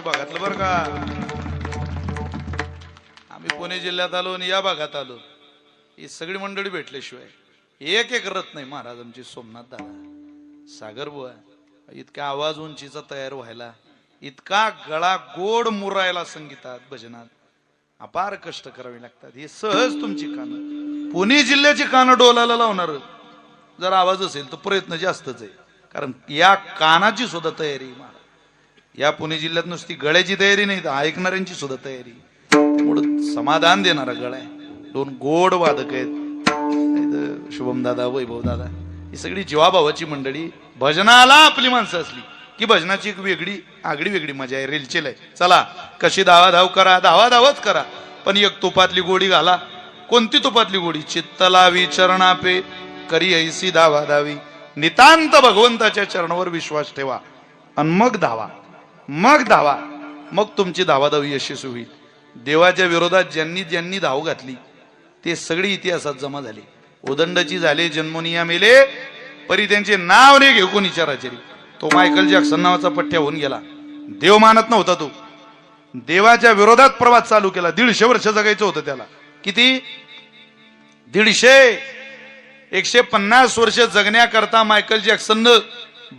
भागातलं बरं का. आम्ही पुणे जिल्ह्यात आलो आणि या भागात आलो, ही सगळी मंडळी भेटल्याशिवाय एक एक रथ नाही. महाराज आमची सोमनाथ दादा, सागर बुवा, इतका आवाज उंचीचा तयार व्हायला, इतका गळा गोड मुरायला संगीतात भजनात अपार कष्ट करावे लागतात. हे सहज तुमची कानं, पुणे जिल्ह्याची कानं डोलाला लावणार जर आवाज असेल तर प्रयत्न जास्तच आहे. कारण या कानाची सुद्धा तयारी, या पुणे जिल्ह्यात नुसती गळ्याची तयारी नाही तर ऐकणाऱ्यांची सुद्धा तयारी. त्यामुळे समाधान देणारा गळा आहे. दोन गोड वादक आहेत, शुभम दादा, वैभव दादा, ही सगळी जीवाभावाची मंडळी. भजनाला आपली माणसं असली की भजनाची एक वेगळी आगळी वेगळी मजा आहे, रेलचेल आहे. चला कशी धावाधाव करा, धावाधावच करा, पण एक तुपातली गोडी घाला. कोणती तुपातली गोडी? चित्तला विचरणा पे करी ऐसी धावाधावी, नितांत भगवंताच्या चरणावर विश्वास ठेवा आणि मग धावा, मग धावा, मग तुमची धावाधावी यशस्वी होईल. देवाच्या विरोधात ज्यांनी ज्यांनी धाव घातली ते सगळी इतिहासात जमा झाले. उदंडची झाले जन्मोनिया मेले, परी त्यांचे नाव नाही घेऊ कोणी चराचरी. तो मायकल जॅक्सन नावाचा पठ्ठ्या होऊन गेला, देव मानत नव्हता. तो देवाच्या विरोधात प्रवास चालू केला. 150 वर्ष जगायचं होतं त्याला. किती? 150. 150 वर्ष जगण्याकरता मायकल जॅक्सननं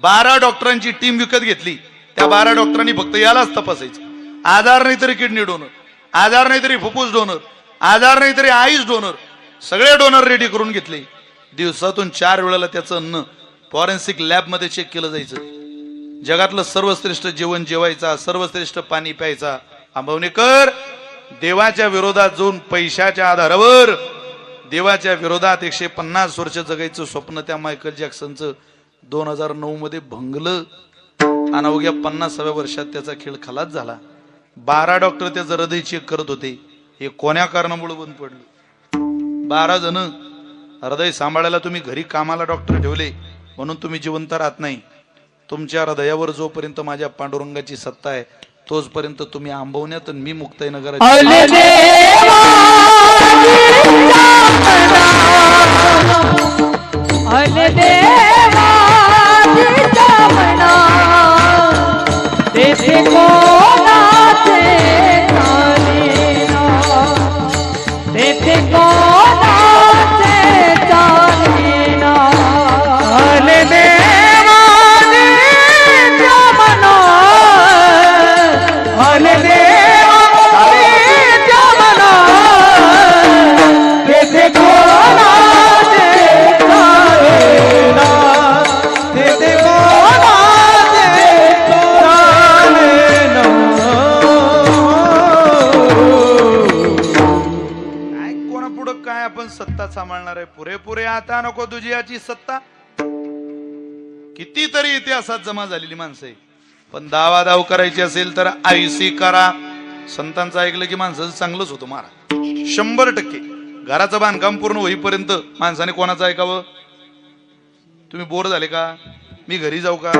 12 डॉक्टरांची टीम विकत घेतली. त्या 12 डॉक्टरांनी फक्त यालाच तपासायचं. आजार नाही तरी किडनी डोनर, आजार नाही तरी फुफ्फुस डोनर, आजार नाही तरी आईस डोनर, सगळे डोनर रेडी करून घेतले. दिवसातून 4 वेळेला त्याचं अन्न फॉरेन्सिक लॅब मध्ये चेक केलं जायचं. जगातलं सर्वश्रेष्ठ जेवण जेवायचा, सर्वश्रेष्ठ पाणी प्यायचा. आंबवणेकर देवाच्या विरोधात जाऊन पैशाच्या आधारावर देवाच्या विरोधात 150 वर्ष जगायचं स्वप्न त्या मायकल जॅक्सनचं 2009 मध्ये भंगलं आणि अवघ्या 50व्या वर्षात त्याचा खेळ खलास झाला. 12 डॉक्टर त्याचं हृदय चेक करत होते. हे कोण्या कारणामुळे बंद पडलं? 12 जण हृदय सांभाळायला तुम्ही घरी कामाला डॉक्टर ठेवले म्हणून तुम्ही जिवंत राहत नाही. तुमच्या हृदयावर जोपर्यंत माझ्या पांडुरंगाची सत्ता आहे तोचपर्यंत तुम्ही आंबवण्यात आणि मी मुक्ताईनगरात. तेथे पुढं काय आपण सत्ता सांभाळणार आहे? पुरेपुरे आता नको तुझी याची सत्ता. कितीतरी इतिहासात जमा झालेली माणसं आहे, पण दावादाव करायची असेल तर आयसी करा. संतांचं ऐकलं की माणसाचं चांगलंच होतं महाराज, 100%. घराचं बांधकाम पूर्ण होईपर्यंत माणसाने कोणाचं ऐकावं? तुम्ही बोर झाले का? मी घरी जाऊ का?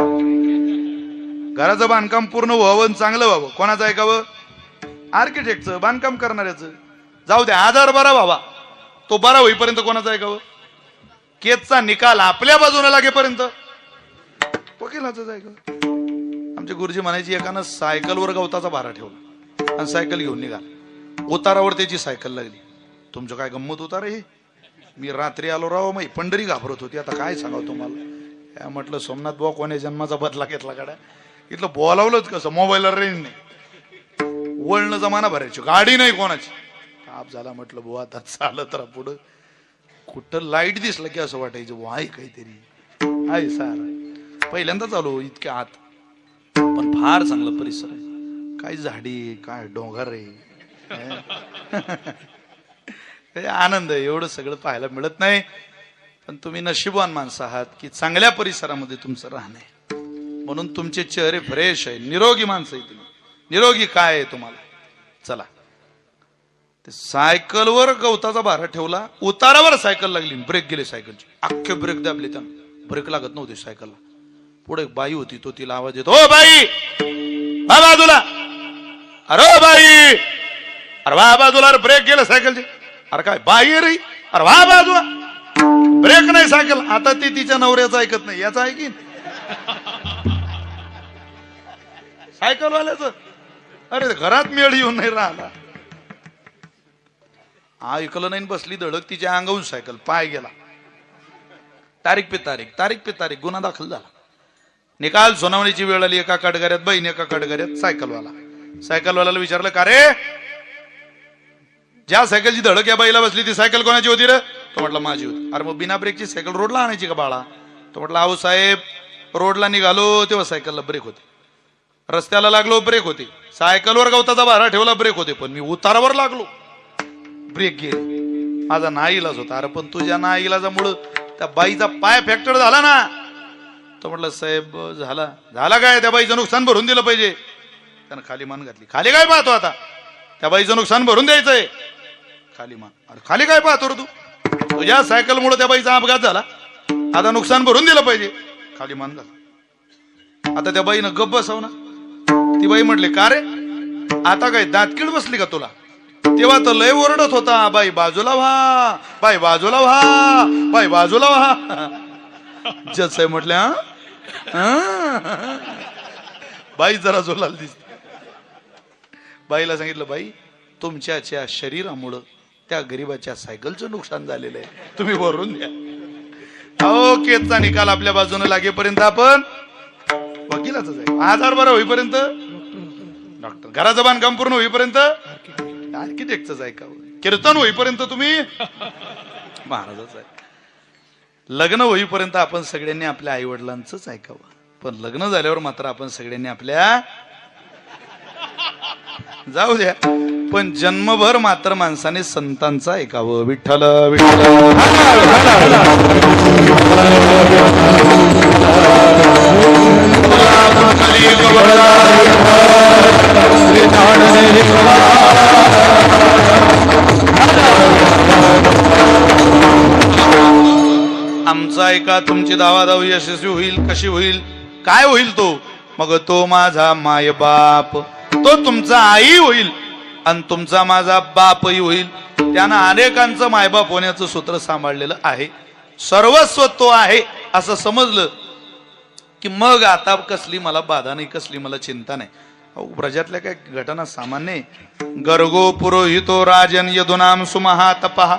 घराचं बांधकाम पूर्ण व्हावं, चांगलं व्हावं, कोणाचं ऐकावं? आर्किटेक्टचं, बांधकाम करणाऱ्याचं. जाऊ द्या, आधार बरा व्हावा, तो बरा होईपर्यंत कोणाचं ऐकावं? केसचा निकाल आपल्या बाजूला लागेपर्यंत वकिलाचं ऐकावं. आमचे गुरुजी म्हणायची, एकानं सायकलवर गवताचा भारा ठेवला आणि सायकल घेऊन निघाला. उतारावर त्याची सायकल लागली. तुमचं काय गंमत उतार हे? मी रात्री आलो राव, मग पंढरी घाबरत होती. आता काय सांगावं तुम्हाला? म्हटलं सोमनाथ भाऊ कोण्या जन्माचा बदला घेतला गाड्या? इथलं बोलावलंच कसं? मोबाईलला रेंज नाही, वळणं जमाना भरायची, गाडी नाही कोणाची. ताप झाला. म्हटलं बुवा आता चालत राहा पुढं. कुठं लाईट दिसलं की असं वाटायचं वाय काहीतरी आहे सारा. पहिल्यांदा चालू इतक्या आत, पण फार चांगला परिसर आहे. काय झाडी, काय डोंगर आहे, आनंद आहे. एवढं सगळं पाहायला मिळत नाही, पण तुम्ही नशीबवान माणसं आहात की चांगल्या परिसरामध्ये तुमचं राहणं आहे. म्हणून तुमचे चेहरे फ्रेश आहे, निरोगी माणसं आहे तुम्ही. निरोगी काय आहे तुम्हाला? चला, ते सायकलवर गवताचा भारा ठेवला, उतारावर सायकल लागली, ब्रेक गेले सायकलचे, अख्खे ब्रेक दाबले. त्यानं ब्रेक लागत नव्हते सायकलला. पुढे एक बाई होती, तो तिला आवाज येतो, ओ बाई बा बाजूला, अरे बाई, अरे वा बाजूला, अरे ब्रेक गेले सायकलचे. अरे काय बाई रे, अरे वा बाजूला, ब्रेक नाही सायकल. आता ती तिच्या नवऱ्याचं ऐकत नाही, याचं ऐकीन सायकलवाल्याचं. अरे घरात मेळ येऊन नाही राहिला, ऐकलं नाही, बसली धडक तिच्या अंगावून सायकल, पाय गेला. तारीख पे तारीख गुन्हा दाखल झाला. निकाल सुनावणीची वेळ आली. एका काटगऱ्यात बहीण, एका काटगऱ्यात सायकलवाला. सायकलवाल्याला विचारलं, का रे, ज्या सायकलची धडक या बाईला बसली ती सायकल कोणाची होती रे? तो म्हटलं माझी होती. अरे मग बिना ब्रेकची सायकल रोडला आणायची का बाळा? तो म्हटलं अहो साहेब, रोडला निघालो तेव्हा सायकलला ब्रेक होते, रस्त्याला लागलो ब्रेक होते, सायकलवर गवताचा भारा ठेवला ब्रेक होते, पण मी उतारावर लागलो ब्रेक गेले. माझा नाईलाज होता. अरे पण तुझ्या नाईलाजामुळं त्या बाईचा पाय फ्रॅक्चर झाला ना. तो म्हटलं साहेब झाला काय? त्या बाईचं नुकसान भरून दिलं पाहिजे. त्यानं खाली मान घातली. खाली काय पाहतो आता? त्या बाईचं नुकसान भरून द्यायचंय. खाली मान. अरे खाली काय पाहतो रे तू? तुझ्या सायकल मुळे त्या बाईचा अपघात झाला, आता नुकसान भरून दिलं पाहिजे. खाली मान घाल. आता त्या बाईनं गप्प बसाव ना. ती बाई म्हटली, का रे आता काय दातकीड बसली का तुला? तेव्हा तर लय ओरडत होता, बाई बाजूला व्हा, बाई बाजूला व्हा, बाई बाजूला व्हा. जज साहेब म्हटल्या, बाई जरा जोलाल दिसते. बाईला सांगितलं, बाई तुमच्या शरीरामुळं त्या गरीबाच्या सायकलचं नुकसान झालेलं आहे, तुम्ही भरून द्या. अहो केसचा निकाल आपल्या बाजूने लागेपर्यंत आपण वकिलाच आहे. आधार बरा होईपर्यंत डॉक्टर, घराचं बांधकाम पूर्ण होईपर्यंत आर्किटेक्टच ऐकावं, कीर्तन होईपर्यंत तुम्ही महाराजाच आहे. लग्न होईपर्यंत आपण सगळ्यांनी आपल्या आई वडिलांचंच ऐकावं, पण लग्न झाल्यावर मात्र आपण सगळ्यांनी आपल्या जाऊ द्या, पण जन्मभर मात्र माणसाने संतांचं ऐकावं. विठ्ठल विठ्ठल. आमचा ऐका, तुमची दावादाव यशस्वी होईल. कशी होईल? काय होईल? तो मग तो माझा माय बाप, तो तुमचा आई होईल आणि तुमचा माझा बापही होईल. त्यानं अनेकांचं मायबाप होण्याचं सूत्र सांभाळलेलं आहे. सर्वस्व तो आहे असं समजलं की मग आता कसली मला बाधा नाही, कसली मला चिंता नाही. ब्रजातल्या काय घटना सामान्य. गर्गो पुरोहितो राजन यदुनाम सुमहातपः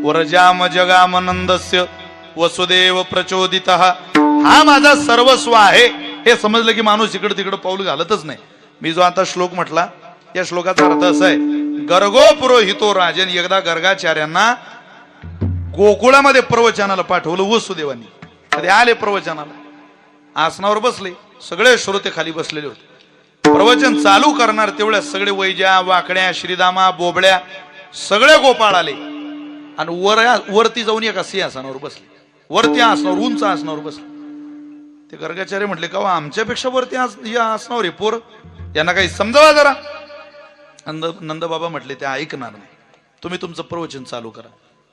व्रजाम जगामनंदस्य वसुदेव प्रचोदितः. हा माझा सर्वस्व आहे हे समजलं की माणूस इकडं तिकडं पाऊल घालतच नाही. मी जो आता श्लोक म्हटला, या श्लोकाचा अर्थ असा आहे, गर्गो पुरोहितो राजन. एकदा गर्गाचार्यांना गोकुळामध्ये प्रवचनाला पाठवलं वसुदेवांनी. कधी आले प्रवचनाला, आसनावर बसले, सगळे श्रोते खाली बसलेले होते. प्रवचन चालू करणार तेवढ्या सगळे वैज्या वाकड्या श्रीदामा बोबड्या सगळे गोपाळ आले. आणि वरती जाऊन एका सिंहासनावर बसले, वरती आसनावर, उंच आसनावर बसले. ते गर्गाचार्य म्हटले, का आमच्यापेक्षा वरती या आसनावर आहे पोर, यांना काही समजावा जरा. नंदबाबा म्हटले, ते ऐकणार नाही, तुम्ही तुमचं प्रवचन चालू करा.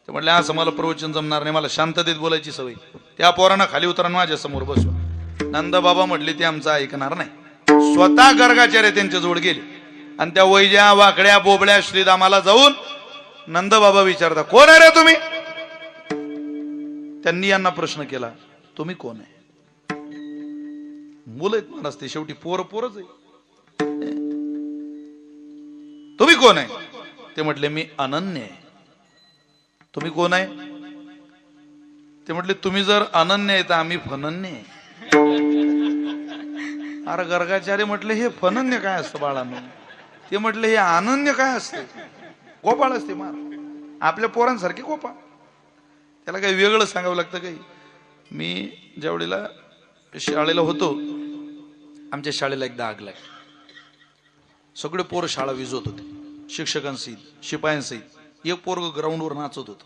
ते म्हटले, असं मला प्रवचन जमणार नाही, मला शांततेत बोलायची सवय, त्या पोरांना खाली उतरा माझ्या समोर बसवा. नंदबाबा म्हटले, ते आमचं ऐकणार नाही. स्वतः गर्गाचार्य त्यांच्या जवळ गेले आणि त्या वैज्या वाकड्या बोबड्या श्रीदामाला जाऊन नंदबाबा विचारता, कोण आहे रे तुम्ही? त्यांनी यांना प्रश्न केला, तुम्ही कोण आहे? मुलं आहेत महाराज, ते शेवटी पोरच आहे. तुम्ही कोण आहे? ते म्हटले, मी अनन्य आहे. तुम्ही कोण आहे? ते म्हटले, तुम्ही जर अनन्य आहे तर आम्ही फनन्य आहे. अरे गर्गाचार्य म्हटले, हे फनन्य काय असतं बाळांनो? ते म्हटले, हे अनन्य काय असतं? गोपाळ असते मार, आपल्या पोरांसारखे गोपाळ, त्याला काही वेगळं सांगावं लागतं काही. मी ज्यावेळेला शाळेला होतो, आमच्या शाळेला एकदा आग लागली. सगळे पोरं शाळा विझवत होते, शिक्षकांसहित, शिपायांसहित. एक पोरग ग्राउंडवर नाचत होतो.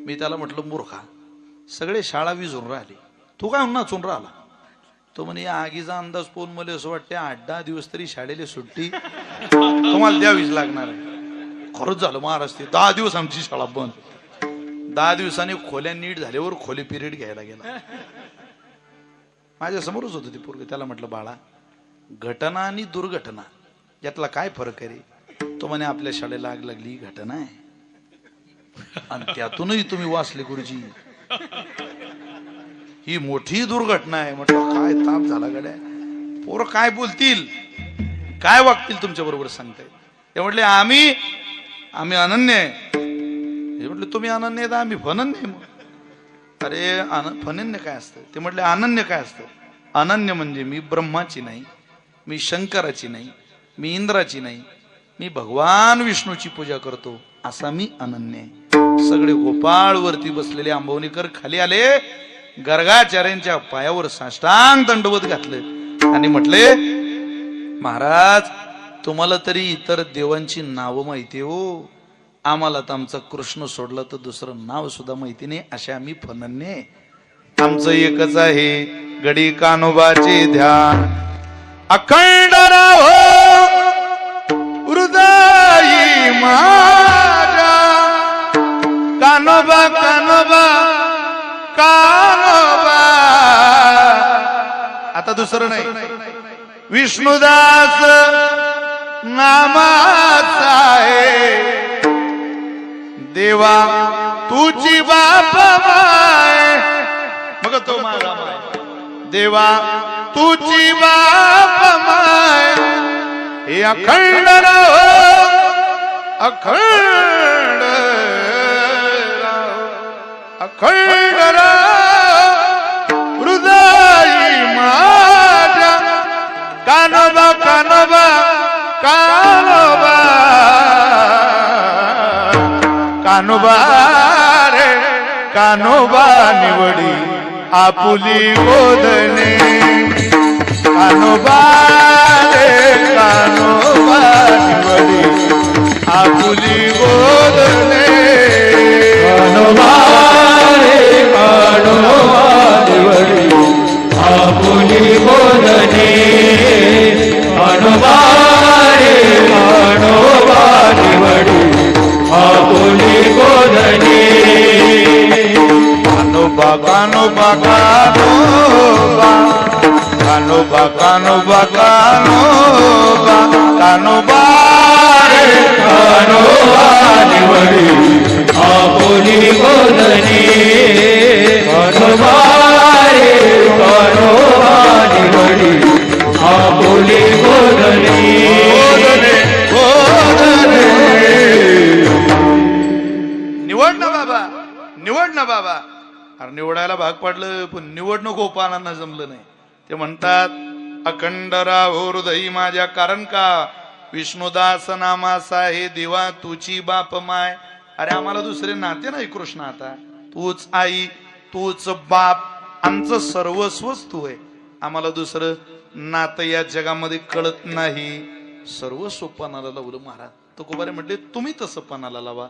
मी त्याला म्हटलं, मूर्खा, सगळे शाळा विझून राहिले, तू काय नाचून राहिला? तो म्हणे, या आगीचा अंदाज पाहून मला असं वाटतं 8-10 दिवस तरी शाळेला सुट्टी तुम्हाला द्यावीच लागणार आहे. खरंच झालं महाराज, ते 10 दिवस आमची शाळा बंद. 10 दिवसांनी खोल्या नीट झाल्यावर खोली पिरियड घ्यायला गेला. माझ्या समोरच होतं ते पोरग. त्याला म्हटलं, बाळा, घटना आणि दुर्घटना यातला काय फरक आहे रे? तो म्हणे, आपल्या शाळेला आग लागली ही घटना आहे आणि त्यातूनही तुम्ही वाचले गुरुजी, ही मोठी दुर्घटना आहे. म्हटलं, काय ताप झाला गड्या, पोरं काय बोलतील, काय वागतील तुमच्या बरोबर सांगताय. ते म्हटले, आम्ही अनन्य आहे. हे म्हटले, तुम्ही अनन्य आहे तर आम्ही फनन्य. अरे फनन्य काय असतं? ते म्हटले, अनन्य काय असतं? अनन्य म्हणजे मी ब्रह्माची नाही, मी शंकराची नाही, मी इंद्राची नाही, मी भगवान विष्णूची पूजा करतो, असा मी अनन्य आहे. सगळे गोपाळ वरती बसलेले आंबवणीकर खाली आले, गर्गाचार्यांच्या पायावर साष्टांग दंडवत घातलं आणि म्हटले, महाराज, तुम्हाला तरी इतर देवांची नावं माहिती हो, आम्हाला तर आमचा कृष्ण सोडला तर दुसरं नाव सुद्धा माहिती नाही, अशा आम्ही फनन्य. आमचं एकच आहे, गडी कानोबाचे ध्यान, अखंड राहो हृदयी माझ्या, कानोबा कानोबा कानोबा. आता दुसरं नाही, विष्णुदास नामाचा आहे, देवा तुझी बाप माय, मग तो माझा माय, देवा तुझी बाप माय, हे अखंड राहो, अखंड राहो, अखंड राहो हृदयी माझ्या, कानोबा कानोबा कानोबा, कानोबा रे कानोबा निवडी आपुली गोदने, कानोबा रे कानोबा निवडी आपुली गोदने, कानोबा रे कानोबा निवडी आपुली गोदने, कानोबा रे कानोबा निवडी आपुली गोदने, कानोबा कानोबा कानोबा, कानोबा कानोबा कानोबा, कानोबा रे कानोबा निवडी आपुली गोदने, कानोबा रे कानोबा निवडी आपुली गोदने, गोदने. निवड ना बाबा, निवड ना बाबा. अरे निवडायला भाग पडलं, पण निवडणं गोपाळांना जमलं नाही. ते म्हणतात, अखंड राहो हृदयी माझ्या, कारण का विष्णुदास नामासा हे देवा तुझी बाप माय. अरे आम्हाला दुसरे नाते नाही कृष्ण, आता तूच आई, तूच बाप, आमचं सर्वस्वच तू आहे. आम्हाला दुसरं नातं या जगामध्ये कळत नाही. सर्वस्व पणाला लावलं महाराज. तुकोबारे म्हटले, तुम्ही तसं पणाला लावा,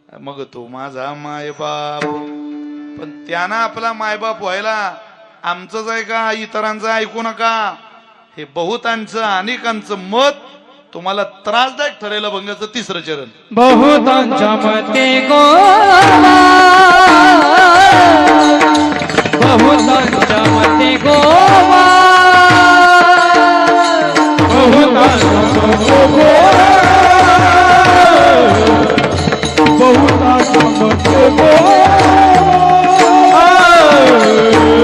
मग तो माझा मायबाप. पण त्यांना आपला मायबाप व्हायला आमचंच आहे का इतरांचं ऐकू नका. हे बहुतांचं अनेकांचं मत तुम्हाला त्रासदायक ठरेल. अभंगाचं तिसरं चरण. बहुतांच्या मते गोवा, बहुतांच्या मते गोवा, बहुतांच्या मते गोवा, बहुतांच्या मते गोवा,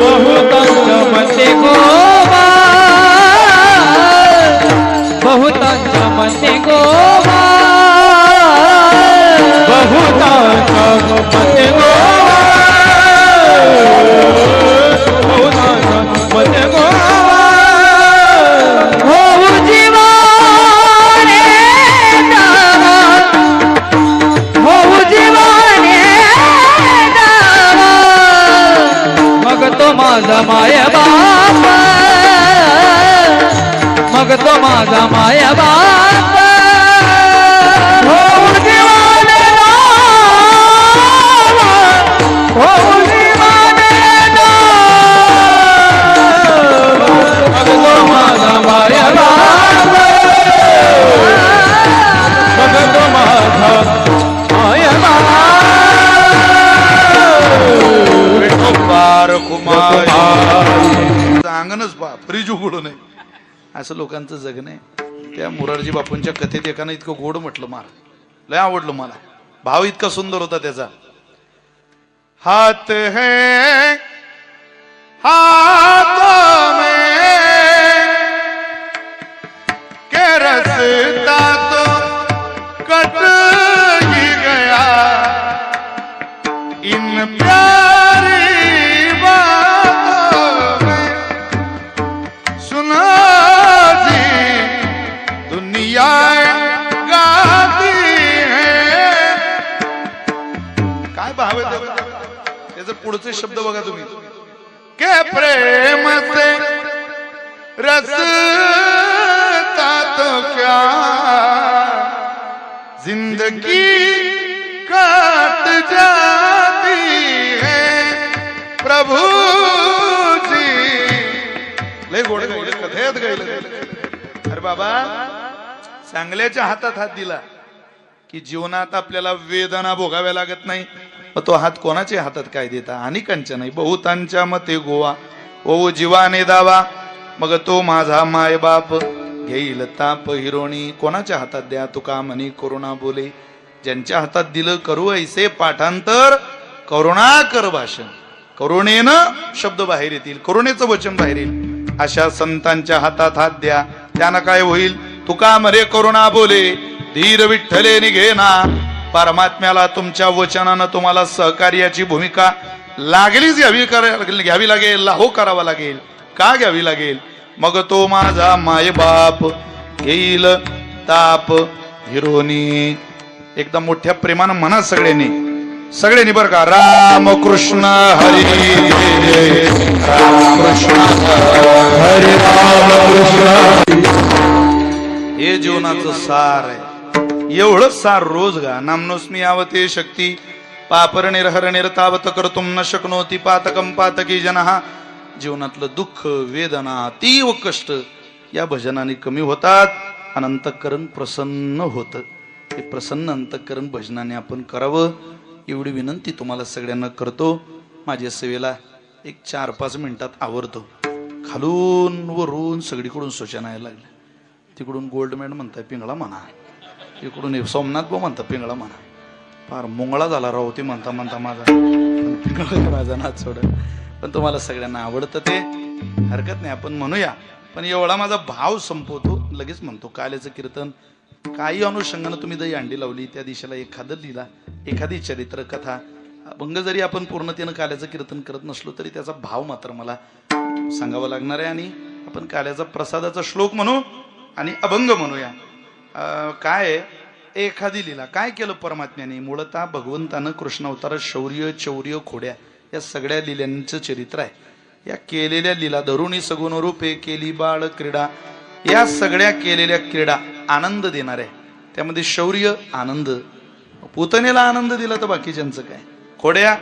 बहुतांच्या मते गोवा, बहुतांच्या मते गोवा, बहुतांच्या मते गोवा, बहुतांच्या मते गोवा, होऊ जीवाने दावा, होऊ जीवाने दावा, मग तो माझा माय बाप, मग तो माझा माय बाप, होऊ जीवाने दावा, होऊ जीवाने दावा, मग तो माझा माय बाप, मग तो माझा माय बाप. विठोबार कुमार अंगणच पा फ्रीज उघडू नये असं लोकांचं जगणं आहे. त्या मोरारजी बापूंच्या कथेत एकानं इतकं गोड म्हटलं मला लय आवडलं मला. भाव इतका सुंदर होता त्याचा. हात है हाथों में के रस्ता तो कट ही गया इन प्यारी बातों में सुना जी दुनिया गाती है. काय भाव आहे त्याचं पुढचे शब्द बघा तुम्ही. के प्रेम से रसता तो क्या जिंदगी काट जाती है प्रभू जी. लय गोड गायलं कथेत गायलं. अरे बाबा चांगल्याच्या हातात हात दिला की जीवनात आपल्याला वेदना भोगाव्या लागत नाही. मग तो हात कोणाच्या हातात काय देता. अनेकांच्या नाही बहुतांच्या मते गोवा, ओ जीवाने दावा, मग तो माझा माय बाप घेईल ताप हिरोणी. कोणाच्या हातात द्या तुका म्हणी करुणा बोले. ज्यांच्या हातात दिलं करू ऐसे पाठांतर करुणा कर भाषण. करुणेनं शब्द बाहेर येतील, करुणेचं वचन बाहेर येईल. अशा संतांच्या हातात हात द्या त्यानं काय होईल. तुका मरे करुणा बोले धीर विठ्ठले निघेना. परमात्म्याला तुमच्या वचनानं तुम्हाला सहकार्याची भूमिका लागलीच घ्यावी लागेल. हो करावा लागेल. का घ्यावी लागेल. मग तो माझा माय बाप घेईल ताप हिरोनी. एकदम मोठ्या प्रेमानं म्हणा सगळ्यांनी बरं का. राम कृष्ण हरी राम कृष्ण हरी राम कृष्ण. हे जीवनाचं सार आहे. एवढंच सार रोज गा. नामनोस्मी यावते शक्ती पापर निर्हर निर्तावत कर्तुम न शक्नोती पातकम पातकी जनहा. जीवनातलं दुःख वेदना तीव्र कष्ट या भजनाने कमी होतात. अंतःकरण प्रसन्न होतं. हे प्रसन्न अंतःकरण भजनाने आपण करावं एवढी विनंती तुम्हाला सगळ्यांना करतो. माझ्या सेवेला एक 4-5 मिनिटात आवरतो. खालून वरून सगळीकडून सूचना यायला लागल्या. तिकडून गोल्डमॅन म्हणताय पिंगळा म्हणा, इकडून सोमनाथ भाऊ म्हणता पिंगळा म्हणा. फार मुंगळा झाला राहू ते म्हणता म्हणता माझा पिंगळा माझा नाच सोड. पण तुम्हाला सगळ्यांना आवडतं ते हरकत नाही आपण म्हणूया. पण एवढा माझा भाव संपवतो लगेच म्हणतो. काल्याचं कीर्तन काही अनुषंगानं तुम्ही दही अंडी लावली त्या दिशेला एखादं लिहिला एखादी चरित्र कथा अभंग जरी आपण पूर्णतेनं काल्याचं कीर्तन करत नसलो तरी त्याचा भाव मात्र मला सांगावा लागणार आहे. आणि आपण काल्याचा प्रसादाचा श्लोक म्हणू आणि अभंग म्हणूया. काय एखादी लीला काय केलं परमात्म्याने. मूळतः भगवंतानं कृष्ण अवतार शौर्य चौर्य खोड्या या सगळ्या लीलांचं चरित्र आहे. या केलेल्या लीला धरुणी सगुण रूपे केली बाळ क्रीडा. या सगळ्या केलेल्या क्रीडा आनंद देणार आहे. त्यामध्ये शौर्य आनंद, पुतणेला आनंद दिला तर बाकीच्यांचं काय. खोड्या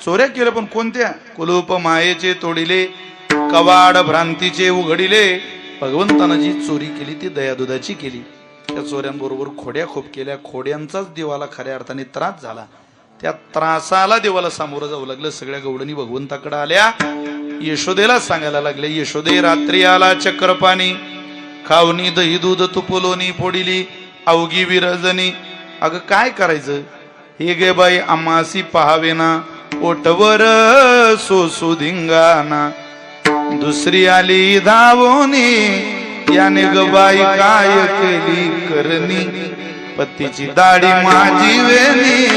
चोऱ्या केल्या, पण कोणत्या? कुलूप मायेचे तोडिले, कवाड भ्रांतीचे उघडिले. भगवंतानं जी चोरी केली ती दयादुधाची केली. त्या चोऱ्यांबरोबर खोड्या खूप केल्या. खोड्यांचाच देवाला खऱ्या अर्थाने त्रास झाला. त्या त्रासाला देवाला सामोरं जावं लागलं. सगळ्या गवडणी भगवंताकडे आल्या, यशोदेला सांगायला लागले, यशोदे रात्री आला चक्रपाणी, खावणी दही दूध तुपलोनी फोडिली अवघी विरजनी. अगं काय करायचं? हे गे बाई आम्हासी पहावेना, ओटवर सोसू धिंगाणा. दुसरी आली धावोनी, याने ग बाई काय केली करणी. पतीची दाढी माझी वेणी,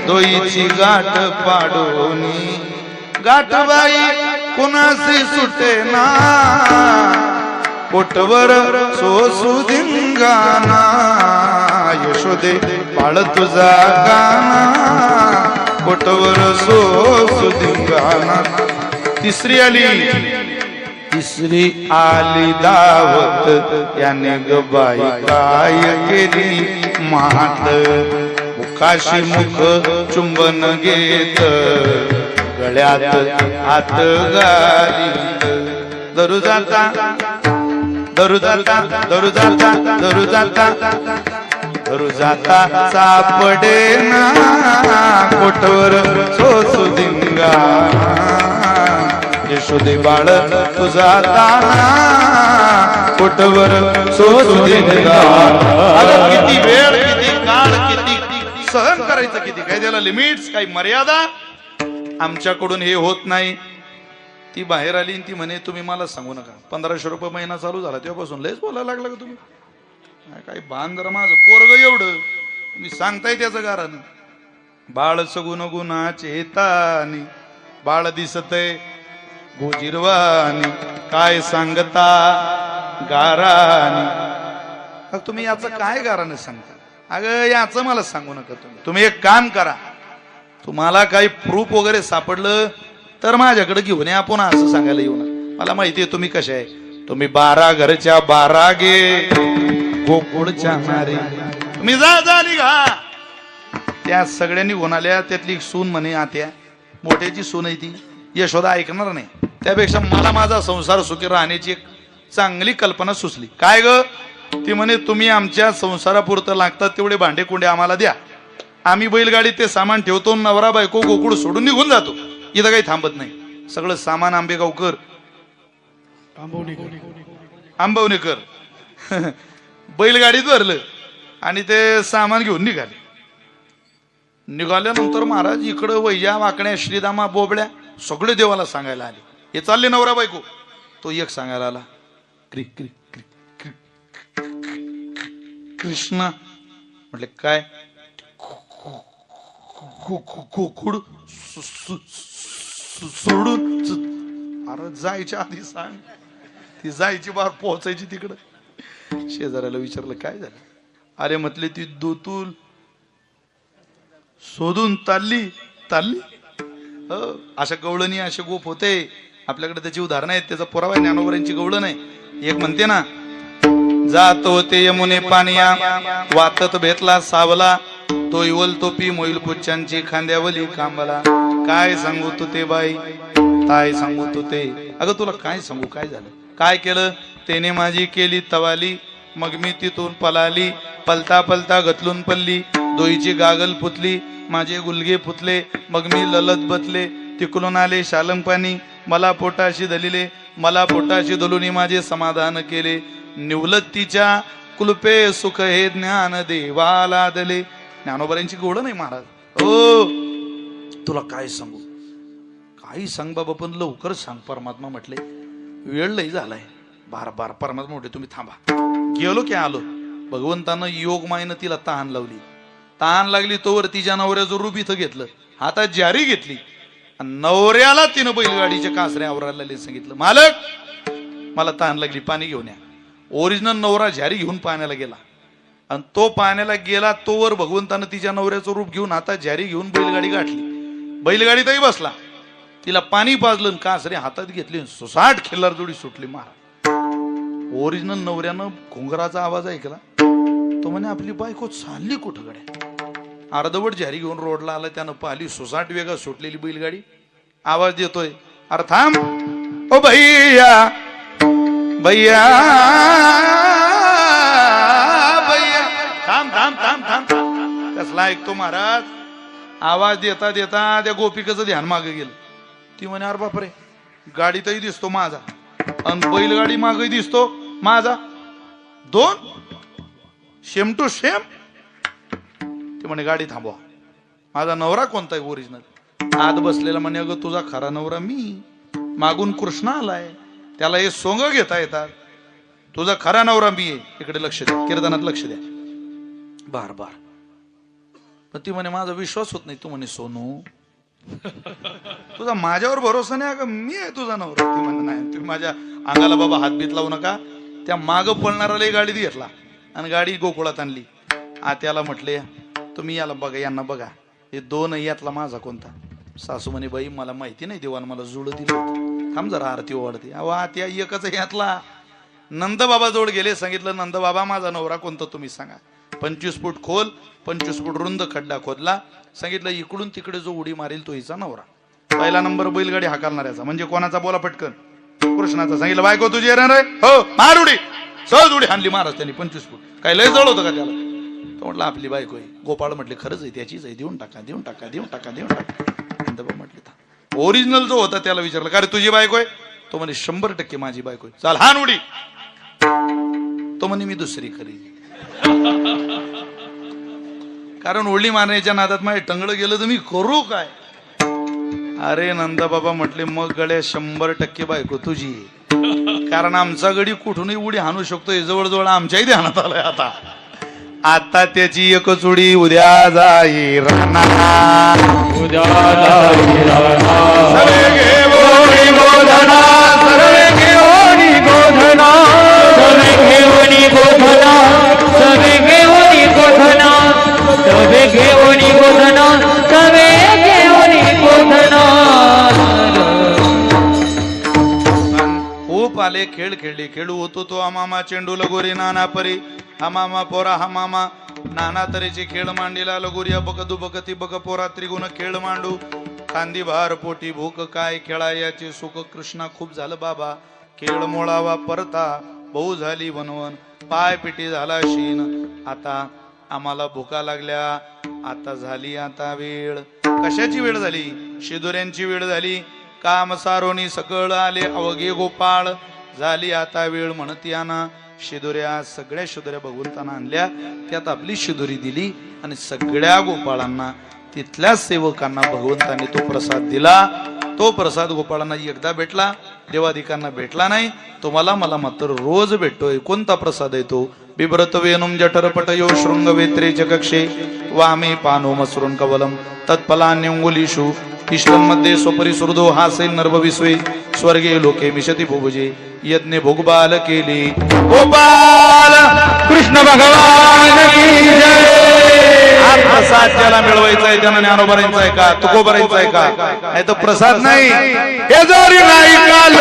दोईची गाठ पाडोनी. गाठ बाई कुणासी सुटेना, पोटवर सोसू धिंगाणा. यशोदे बाळ तुझा गाणा, पोटवर सोसू धिंगाणा. तिसरी आली दावत, याने ग बाई काय केली मात. मुखाशी मुख चुंबन घेत, गळ्यात हात घालीत. दरु जाता सापडे ना, कोटवर सोसू धिंगाणा. यशोदे बाळ तुझा ताना, कोटवर सोसू धिंगाणा. किती वेळ, किती काळ, किती सहन करायचं, किती काय त्याला लिमिट्स, काही मर्यादा. आमच्याकडून हे होत नाही. ती बाहेर आली आणि ती म्हणे, तुम्ही मला सांगू नका, 1500 रुपये महिना चालू झाला तेव्हापासून लयच बोलायला लागला का तुम्ही? काही बांध जरा, माझं पोरग एवढं तुम्ही सांगताय त्याचं कारण. बाळ सगुण गुणाचे तानी, बाळ दिसतय गोजिरवानी, काय सांगता गारानी. मग तुम्ही याचं काय गाराने सांगता? अगं याचं मला सांगू नका. तुम्ही एक काम करा, तुम्हाला काही प्रूफ वगैरे सापडलं तर माझ्याकडे घेऊन या, आपण असं सांगायला येऊ नका. मला माहिती आहे तुम्ही कशा आहे. तुम्ही 12 घरच्या 12 गे गोकुळच्या नारी. तुम्ही जा निघा. त्या सगळ्यांनी आल्या. त्यातली एक सून म्हणे, आत्या मोठ्याची सून आहे ती. यशोदा ऐकणार नाही. त्यापेक्षा मला माझा संसार सुखी राहण्याची एक चांगली कल्पना सुचली. काय ग? ती म्हणे, तुम्ही आमच्या संसारापुरतं लागतात तेवढे भांडे कुंडे आम्हाला द्या, आम्ही बैलगाडीत ते सामान ठेवतो, नवरा बायको गोकुळ सोडून निघून जातो. इथं काही थांबत नाही. सगळं सामान आंबेगावकर आंबवणेकर बैलगाडीत भरलं आणि ते सामान घेऊन निघाल्यानंतर महाराज इकडं वैया वाकण्या श्रीदामा बोबड्या सगळे देवाला सांगायला आले. हे चालले नवरा बायको. तो एक सांगायला आला, क्रि क्रि क्रि क्रि कृष्णा. म्हटले काय? गोकुळ सोडून. अरे जायच्या आधी सांग. ती जायची बार पोहोचायची तिकडं. शेजाऱ्याला विचारलं काय झालं? अरे म्हटले ती दोतूल शोधून ताल्ली. अशा गवळणी असे गोप होते आपल्याकडे. त्याची उदाहरणं आहेत. त्याचा पुरावा आहे ज्ञानोबरांची गवळण आहे. एक म्हणते ना, जात होते यमुने पानिया, वातत भेटला सावला, तो इवल तोपी मोईल पुच्चांची खांद्यावली कांबला. काय सांगू तू ते बाई, काय सांगू तू ते. अगं तुला काय सांगू, काय झालं? काय केलं त्याने? माझी केली तवाली, मग मी तिथून पलाली. पलता पलता गतलून पल्ली, दोईची गागल फुटली, माझे गुलगे फुटले. मग मी ललत बतले, तिकडून आले शालंग पाणी. मला पोटाशी दलिले, मला पोटाशी दलुनी माझे समाधान केले. निवलत्तीच्या कुलपे सुख हे ज्ञान देवाला दले. ज्ञानोबरांची गोड नाही महाराज. ओ तुला काय सांगू? काही सांग बाबा, पण लवकर सांग. परमात्मा म्हटले वेळ लई झालाय. बार परमात्मा म्हटले तुम्ही थांबा. गेलो की आलो. भगवंतानं योगमायनं तिला तहान लावली. तहान लागली तोवर तिच्या नवऱ्याचं रूप इथं घेतलं, हातात जारी घेतली. नवऱ्याला तिनं बैलगाडीच्या कासऱ्या आवरायला सांगितलं, मालक मला तहान लागली, पाणी घेऊन या. ओरिजिनल नवरा जारी घेऊन पाण्याला गेला. आणि तो पाण्याला गेला तोवर भगवंतानं तिच्या नवऱ्याचं रूप घेऊन हातात जारी घेऊन बैलगाडी गाठली. बैलगाडीतही बसला. तिला पाणी पाजलं, कासरे हातात घेतली, सुसाट खिल्लार जोडी सुटली. महाराज ओरिजिनल नवऱ्यानं घोंगराचा आवाज ऐकला. तो म्हणे आपली बायको चालली कुठं गड्या. अर्धवट जारी घेऊन रोडला आला, त्यानं पाहिली सुसाट वेगा सुटलेली बैलगाडी. आवाज देतोय, अरे थांब ओ भैया भैया भैया, थांब थांब थांब थांब. कसला ऐकतो महाराज. आवाज देता देता त्या गोपिकेचं ध्यान मागे गेलं. ती म्हणे अरे बापरे, गाडीतही दिसतो माझा आणि बैलगाडी मागही दिसतो माझा, दोन सेम टू सेम. ते म्हणे गाडी थांबवा, माझा नवरा कोणता आहे ओरिजिनल. आत बसलेला म्हणे अगं तुझा खरा नवरा मी, मागून कृष्ण आलाय, त्याला हे सोंग घेता येतात, तुझा खरा नवरा मी आहे. इकडे लक्ष द्या, कीर्तनात लक्ष द्या. बार बार. पण ती म्हणे माझा विश्वास होत नाही. तू म्हणे सोनू तुझा माझ्यावर भरोसा नाही, अगं मी आहे तुझा नवरा. ती म्हणे नाही, तुम्ही माझ्या अंगाला बाबा हातबीत लावू नका. त्या माग पळणाऱ्याला गाडी घेतला आणि गाडी गोकुळात आणली. आत्याला म्हटले तुम्ही याला बघा, यांना बघा, हे दोन यातला माझा कोणता. सासू म्हणे बाई मला माहिती नाही, देवान मला जुळ दिलं होतं, थांब जरा आरती ओवाळते. अहो आत्या एकच यातला. नंद बाबा जवळ गेले, सांगितलं नंद बाबा माझा नवरा कोणता तुम्ही सांगा. 25 फूट खोल 25 फूट रुंद खड्डा खोदला. सांगितलं इकडून तिकडे जो उडी मारेल तो हिचा नवरा. पहिला नंबर बैलगाडी हाकालणाऱ्याचा, म्हणजे कोणाचा बोला पटकन, कृष्णाचा. सांगितलं बायको तुझी येणार आहे, हो मार उडी. सहज उडी हाणली महाराज त्यांनी 25 फूट. काय लय जळ होतं का त्याला. तो म्हटलं आपली बायको आहे. गोपाळ म्हटले खरंच आहे, त्याचीच आहे, देऊन टाका देऊन टाका देऊन टाका देऊन टाका. नंदबा म्हटले ओरिजिनल जो होता त्याला विचारलं का रे तुझी बायको आहे. तो म्हणे 100% माझी बायको आहे. चाल हान उडी. तो म्हणे मी दुसरी खरी. कारण उडी मारण्याच्या नादात माझे टंगड गेलं तर मी करू काय. अरे नंदा बाबा म्हटले मग गड्या 100% बायको तुझी. कारण आमचा गडी कुठूनही उडी हाणू शकतो, जवळजवळ आमच्याही ध्यानात आलंय. आता आता त्याची एकच उडी उद्या जाई राहणार, उद्या जाई राहणार. सर्वे घेऊनी गोधना, सर्वे घेऊनी गोधना, सर्वे घेऊनी गोधना, सर्वे घेऊनी गोधना, सर्वे घेऊनी गोधना, सर्वे घेऊनी गोधना. खूप आले खेळ खेळले, खेळू होतो तो अमामा चेंडू लगोरी नाना परी, हमामा पोरा हमामा नाना तऱ्हेचे खेळ मांडीला लगोरिया बक दुबक ती बक पोरा त्रिगुण खेळ मांडू. कांदी भार पोटी भूक काय खेळायाचे सुख. कृष्णा खूप झालं बाबा, खेळ मोळावा परता, बहु झाली वनवन, पाय पिटी झाला शीन. आता आम्हाला भुका लागल्या, आता झाली आता वेळ. कशाची वेळ झाली. शिदुऱ्यांची वेळ झाली. काम सारोनी सकळ आले अवघे गोपाळ. झाली आता वेळ म्हणती आना. शिदुऱ्या सगळ्या शिदुऱ्या भगवंतांना आणल्या, त्यात आपली शिदुरी दिली आणि सगळ्या गोपाळांना तिथल्या सेवकांना भगवंतांनी तो प्रसाद दिला. तो प्रसाद गोपाळांना एकदा भेटला, देवादिकांना भेटला नाही. तुम्हाला मला मात्र रोज भेटतोय. कोणता प्रसाद आहे तो. बिभ्रत वेणुम जठरपटयो शृंग वेत्रे च कक्षे, वामे पानो मसृण कवलम तत्फलान्यंगुलीषु, इष्टमध्ये स्वपरी सुहृदो हासे नर्भविस्वे, स्वर्गे लोके मिशती भुभुजे, यज्ञ भोगबाल केले. गोपाल कृष्ण भगवान की जय. हा प्रसाद ज्याला मिळवायचा आहे त्यानं ज्ञानोबरायचा आहे का, तुकोबरायचा आहे का. नाही तर प्रसाद नाही. हे जरी नाही काल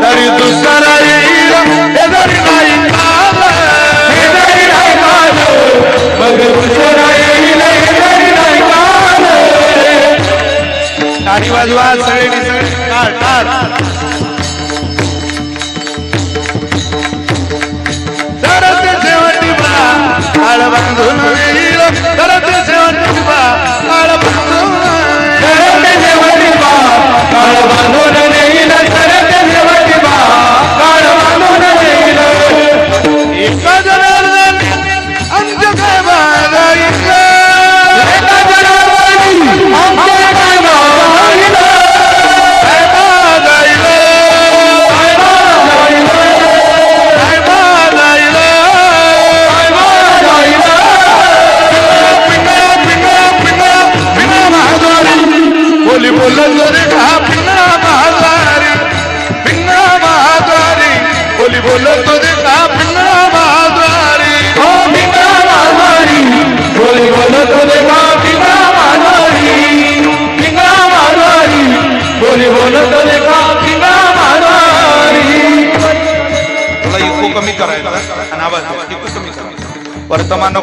तरी दुसरा येईल. हे जरी नाही काल, हे जरी नाही काल, मग दुसरा येईल. हे जरी नाही काल. टाळी वाजवा सगळे. टाळ टाळ. काळ बांधून येईल, करत शेवटी बा काळ बांधून, करत शेवटी बा काळ बांधून येईल. करत शेवटी बा काळ बांधून येईल. एका जनार्दन आमच्या काय बाळगायचं, एका जनार्दनी आमच्या काय बाळगायचं.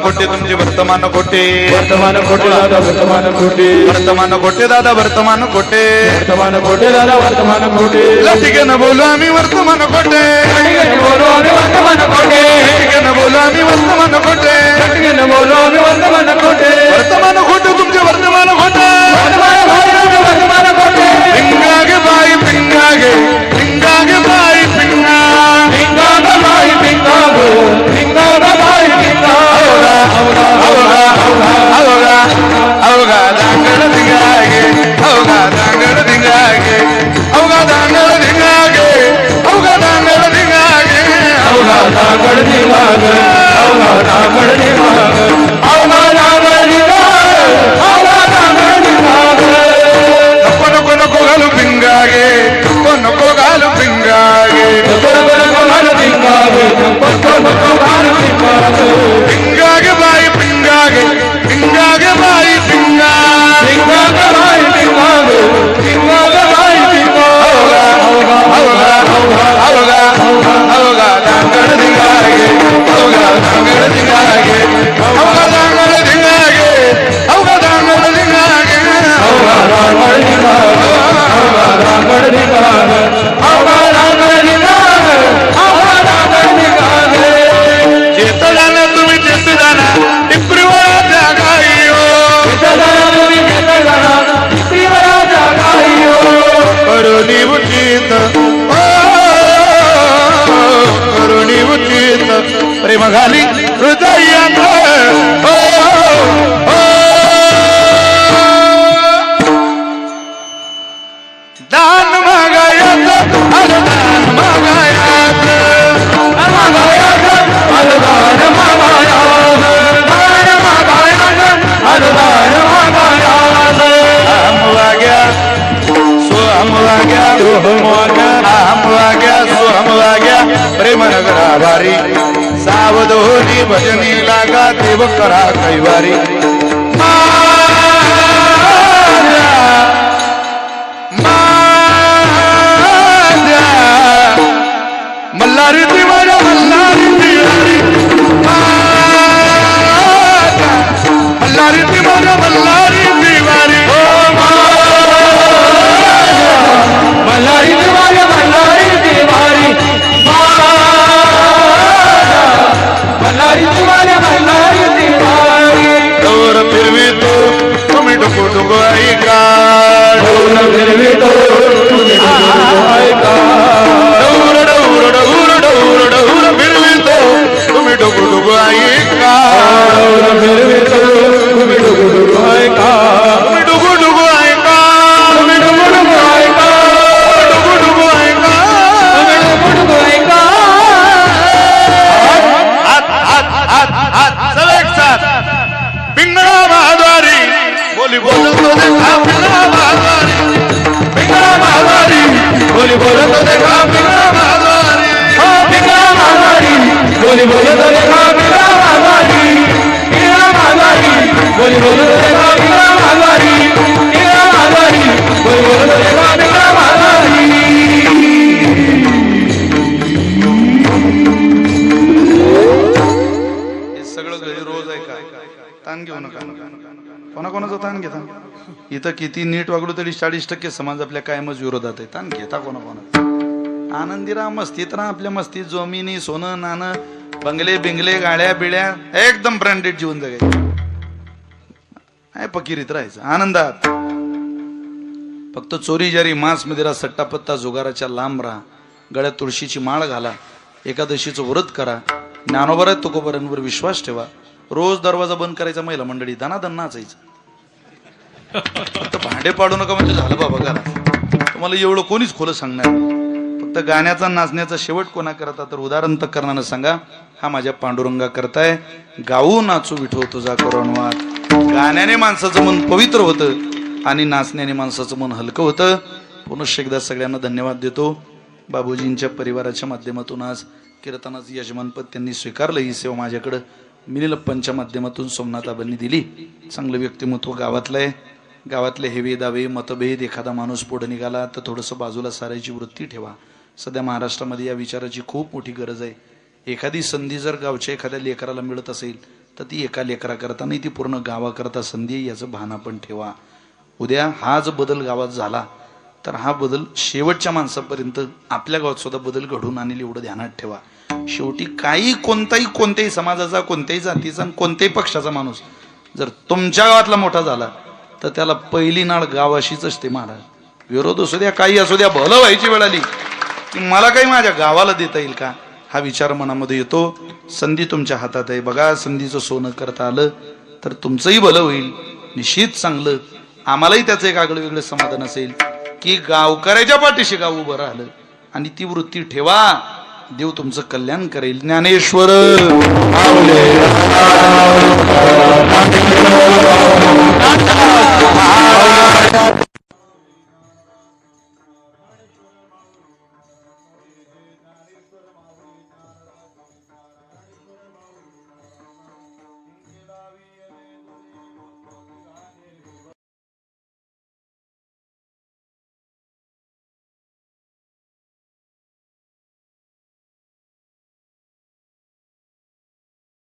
खोटे तुमचे वर्तमान खोटे वर्तमान खोटे दादा वर्तमान खोटे वर्तमान खोटे दादा वर्तमान खोटे वर्तमान खोटे दादा वर्तमान खोटे लटिकेनं बोलू आम्ही वर्तमान खोटे बोलो आम्ही वर्तमान खोटे लटिकेनं बोलू आम्ही वर्तमान खोटे बोलो आम्ही वर्तमान खोटे वर्तमान खोटे तुमचे वर्तमान खोटे वर्तमान खोटे पिंगागे बाई पिंगागे पिंगागे बाई पिंगा पिंगा बाई पिंगा पिंगा बाई पिंगा अवघा अवघा अवघा दांगड धिंगागे अवघा दांगड धिंगागे अवघा दांगड धिंगागे अवघा दांगड धिंगागे अवघा दांगड दिवाग अवघा दांगड दिवाग अवघा दांगड दिवाग अवघा दांगड दिवाग नको नको नको घालू पिंगागे नको नको घालू पिंगागे पिंगागे बाई पिंगागे पिंगागे बाई पिंगा अवघा अवघा दांगड धिंगागे अवघा दांगड धिंगागे अवघा दांगड धिंगागे अवघा दांगड धिंगागे जेत जाना तुम्ही जेत जाना टिपरीवर जागाईयो करुणी उचित करुणी उचित प्रेम घाली हृदयात दान मागायात दान मागायात हम वाग्या सोहम वाग्या सोहम वाग्या प्रेम नगरा भारी सावधोनी भजनी लागा देव करा कैवारी मल्हारी तिवारी मल्हारी तिवारी मल्हारी तिवारी मल्हारी तिवारी मल्हारी दिवारी मल्हारी दिवारी मल्हारी दिवारी मल्हारी दिवारी दौर फिरवी तो तुम्ही डुकू डुकू ऐका फिरवी तो डौर डौर डौर डौर डौर फिरवी तो तुम्ही डुकू डुकू ऐका फिरवी तो तुम्ही डुगु डुगु ऐका तुम्ही डुकू डुकू ऐका तुम्ही डुगु डुगु ऐका डुकू डुकू ऐका तुम्ही डुगु डुगु ऐका हात हात हात हात सब एक साथ पिंगळा महाद्वारी बोली बोलतो देखा पिंगळा महाद्वारी पिंगळा महाद्वारी बोली बोलतो देखा पिंगळा महाद्वारी पिंगळा माघारी बोली बोलत देखा पिंगळा माघारी पिंगळा माघारी बोली बोलत देखा पिंगळा माघारी पिंगळा माघारी बोली बोलत देखा पिंगळा माघारी हे सगळं घरी रोज आहे काय ताण घेऊ नका कोणाकोणाचा ताण घेता इथं किती नीट वागलो तरी 40% समाज आपल्या कायमच विरोधात आहे ताण घेता कोणाकोणाचा आनंदी राहा मस्तीत राहा आपल्या मस्तीत जमिनी सोनं नाणं बंगले बिंगले गाड्या बिड्या एकदम ब्रँडेड जीवन जगायचं आहे फकीरीत राहायचं आनंदात फक्त चोरी जारी मांस मदिरा सट्टापत्ता जुगाराच्या लांब राहा गळ्यात तुळशीची माळ घाला एकादशीचं व्रत करा ज्ञानोबा तुकोबारांवर विश्वास ठेवा रोज दरवाजा बंद करायचा महिला मंडळी दनादन नाचायचं फक्त भांडे पाडू नका म्हणजे झालं बाबा घरा तुम्हाला एवढं कोणीच खोलं सांगणार नाही फक्त गाण्याचा नाचण्याचा शेवट कोणा करता तर उदाहरण तर करण्यानं सांगा हा माझ्या पांडुरंगा करताय गाऊ नाचू विठो तुझा करुणवाद गाण्याने माणसाचं मन पवित्र होतं आणि नाचण्याने माणसाचं मन हलकं होतं पुनश्च एकदा सगळ्यांना धन्यवाद देतो बाबूजींच्या परिवाराच्या माध्यमातून आज कीर्तनाचं यजमानपद त्यांनी स्वीकारलं ही सेवा माझ्याकडं मिनीलप्पांच्या माध्यमातून सोमनाथ आबांनी दिली चांगलं व्यक्तिमत्व गावातलं आहे गावातले हेवे दावे मतभेद एखादा माणूस पुढे निघाला तर थोडंसं बाजूला सारायची वृत्ती ठेवा सध्या महाराष्ट्रामध्ये या विचाराची खूप मोठी गरज आहे एखादी संधी जर गावच्या एखाद्या लेकराला मिळत असेल तर ती एका लेकराकरता नाही, ती पूर्ण गावाकरता संधी आहे, याचं भान आपण ठेवा. उद्या हा जर बदल गावात झाला तर हा बदल शेवटच्या माणसापर्यंत आपल्या गावात सुद्धा बदल घडून आणेल, एवढं ध्यानात ठेवा. शेवटी कोणत्याही समाजाचा, कोणत्याही जातीचा, कोणत्याही पक्षाचा माणूस जर तुमच्या गावातला मोठा झाला तर त्याला पहिली नाळ गावाशीच असते महाराज. विरोध असू द्या, काही असू द्या, भलं व्हायची वेळ आली की मला काही माझ्या गावाला देता येईल का, हा विचार मनामध्ये येतो. संधी तुमच्या हातात आहे बघा, संधीचं सोनं करता आलं तर तुमचंही भलं होईल, निश्चित चांगलं. आम्हालाही त्याचं एक आगळं वेगळं समाधान असेल की गावकऱ्याच्या पाठीशी गाव उभं राहिलं, आणि ती वृत्ती ठेवा, देव तुमचं कल्याण करेल. ज्ञानेश्वर